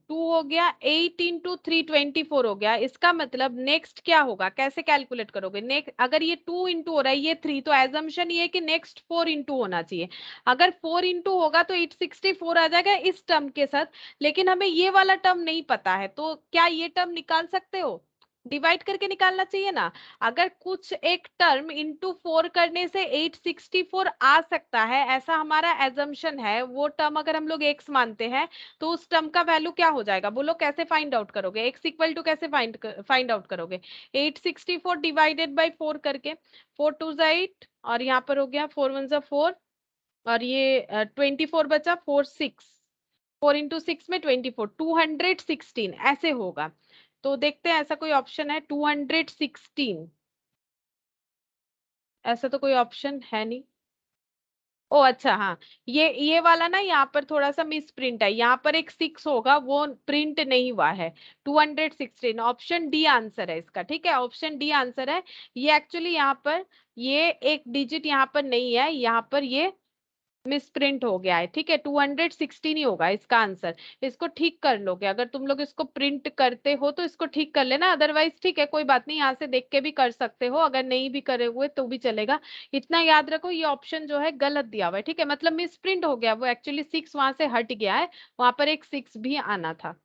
2 हो गया, 8 × 3 24 हो गया। इसका मतलब नेक्स्ट क्या होगा, कैसे कैलकुलेट करोगे। नेक्स्ट अगर ये 2 × हो रहा है, ये 3, तो एजम्पशन ये है कि नेक्स्ट 4 × होना चाहिए। अगर 4 × होगा तो 864 आ जाएगा इस टर्म के साथ, लेकिन हमें ये वाला टर्म नहीं पता है, तो क्या ये टर्म निकाल सकते हो। डिवाइड करके निकालना चाहिए ना। अगर कुछ एक टर्म इंटू 4 करने से 864 आ सकता है, ऐसा हमारा एजम्पशन है, वो टर्म अगर हम लोग x मानते हैं, तो उस टर्म का वैल्यू क्या हो जाएगा बोलो, कैसे फाइंड आउट करोगे? x इक्वल टू कैसे फाइंड आउट करोगे? 864 डिवाइडेड बाई 4 करके, 4 2 8, और यहाँ पर हो गया 4 1 4, और ये 24 बचा, 4 6, 4 इंटू 6 में 24, 216 ऐसे होगा। तो देखते हैं ऐसा कोई ऑप्शन है 216? ऐसा तो कोई ऑप्शन है नहीं। ओ अच्छा, हाँ, ये वाला ना यहाँ पर थोड़ा सा मिस प्रिंट है, यहाँ पर एक 6 होगा, वो प्रिंट नहीं हुआ है। 216 ऑप्शन डी आंसर है इसका, ठीक है, ऑप्शन डी आंसर है। ये एक्चुअली यहाँ पर ये एक डिजिट यहाँ पर नहीं है, यहाँ पर ये मिसप्रिंट हो गया है, ठीक है, 216 ही होगा इसका आंसर। इसको ठीक कर लोगे, अगर तुम लोग इसको प्रिंट करते हो तो इसको ठीक कर लेना, अदरवाइज ठीक है कोई बात नहीं, यहाँ से देख के भी कर सकते हो, अगर नहीं भी करे हुए तो भी चलेगा। इतना याद रखो ये ऑप्शन जो है गलत दिया हुआ है, ठीक है, मतलब मिसप्रिंट हो गया, वो एक्चुअली 6 वहां से हट गया है, वहां पर एक 6 भी आना था,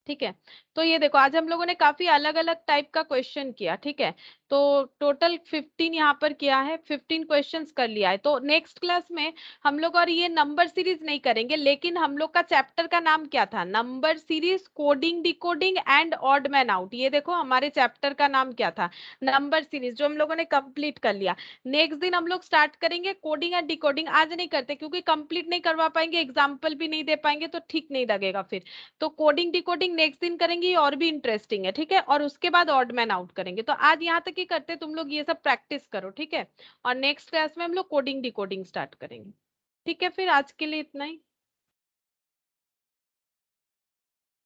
ठीक है। तो ये देखो आज हम लोगों ने काफी अलग अलग टाइप का क्वेश्चन किया, ठीक है, तो टोटल 15 यहाँ पर किया है, 15 क्वेश्चंस कर लिया है। तो नेक्स्ट क्लास में हम लोग और ये नंबर सीरीज नहीं करेंगे, लेकिन हम लोग का चैप्टर का नाम क्या था? Number series, coding, decoding and odd man out. ये देखो हमारे चैप्टर का नाम क्या था? नंबर सीरीज, जो हम लोगों ने कंप्लीट कर लिया। नेक्स्ट दिन हम लोग स्टार्ट करेंगे कोडिंग एंड डिकोडिंग, आज नहीं करते क्योंकि कंप्लीट नहीं करवा पाएंगे, एग्जाम्पल भी नहीं दे पाएंगे तो ठीक नहीं लगेगा फिर। तो कोडिंग डिकोडिंग नेक्स्ट दिन करेंगे, ये और भी इंटरेस्टिंग है, ठीक है, और उसके बाद ऑड मैन आउट करेंगे। तो आज यहाँ तक ही करते, तुम लोग ये सब प्रैक्टिस करो, ठीक है, और नेक्स्ट क्लास में हम लोग कोडिंग डिकोडिंग स्टार्ट करेंगे, ठीक है। फिर आज के लिए इतना ही।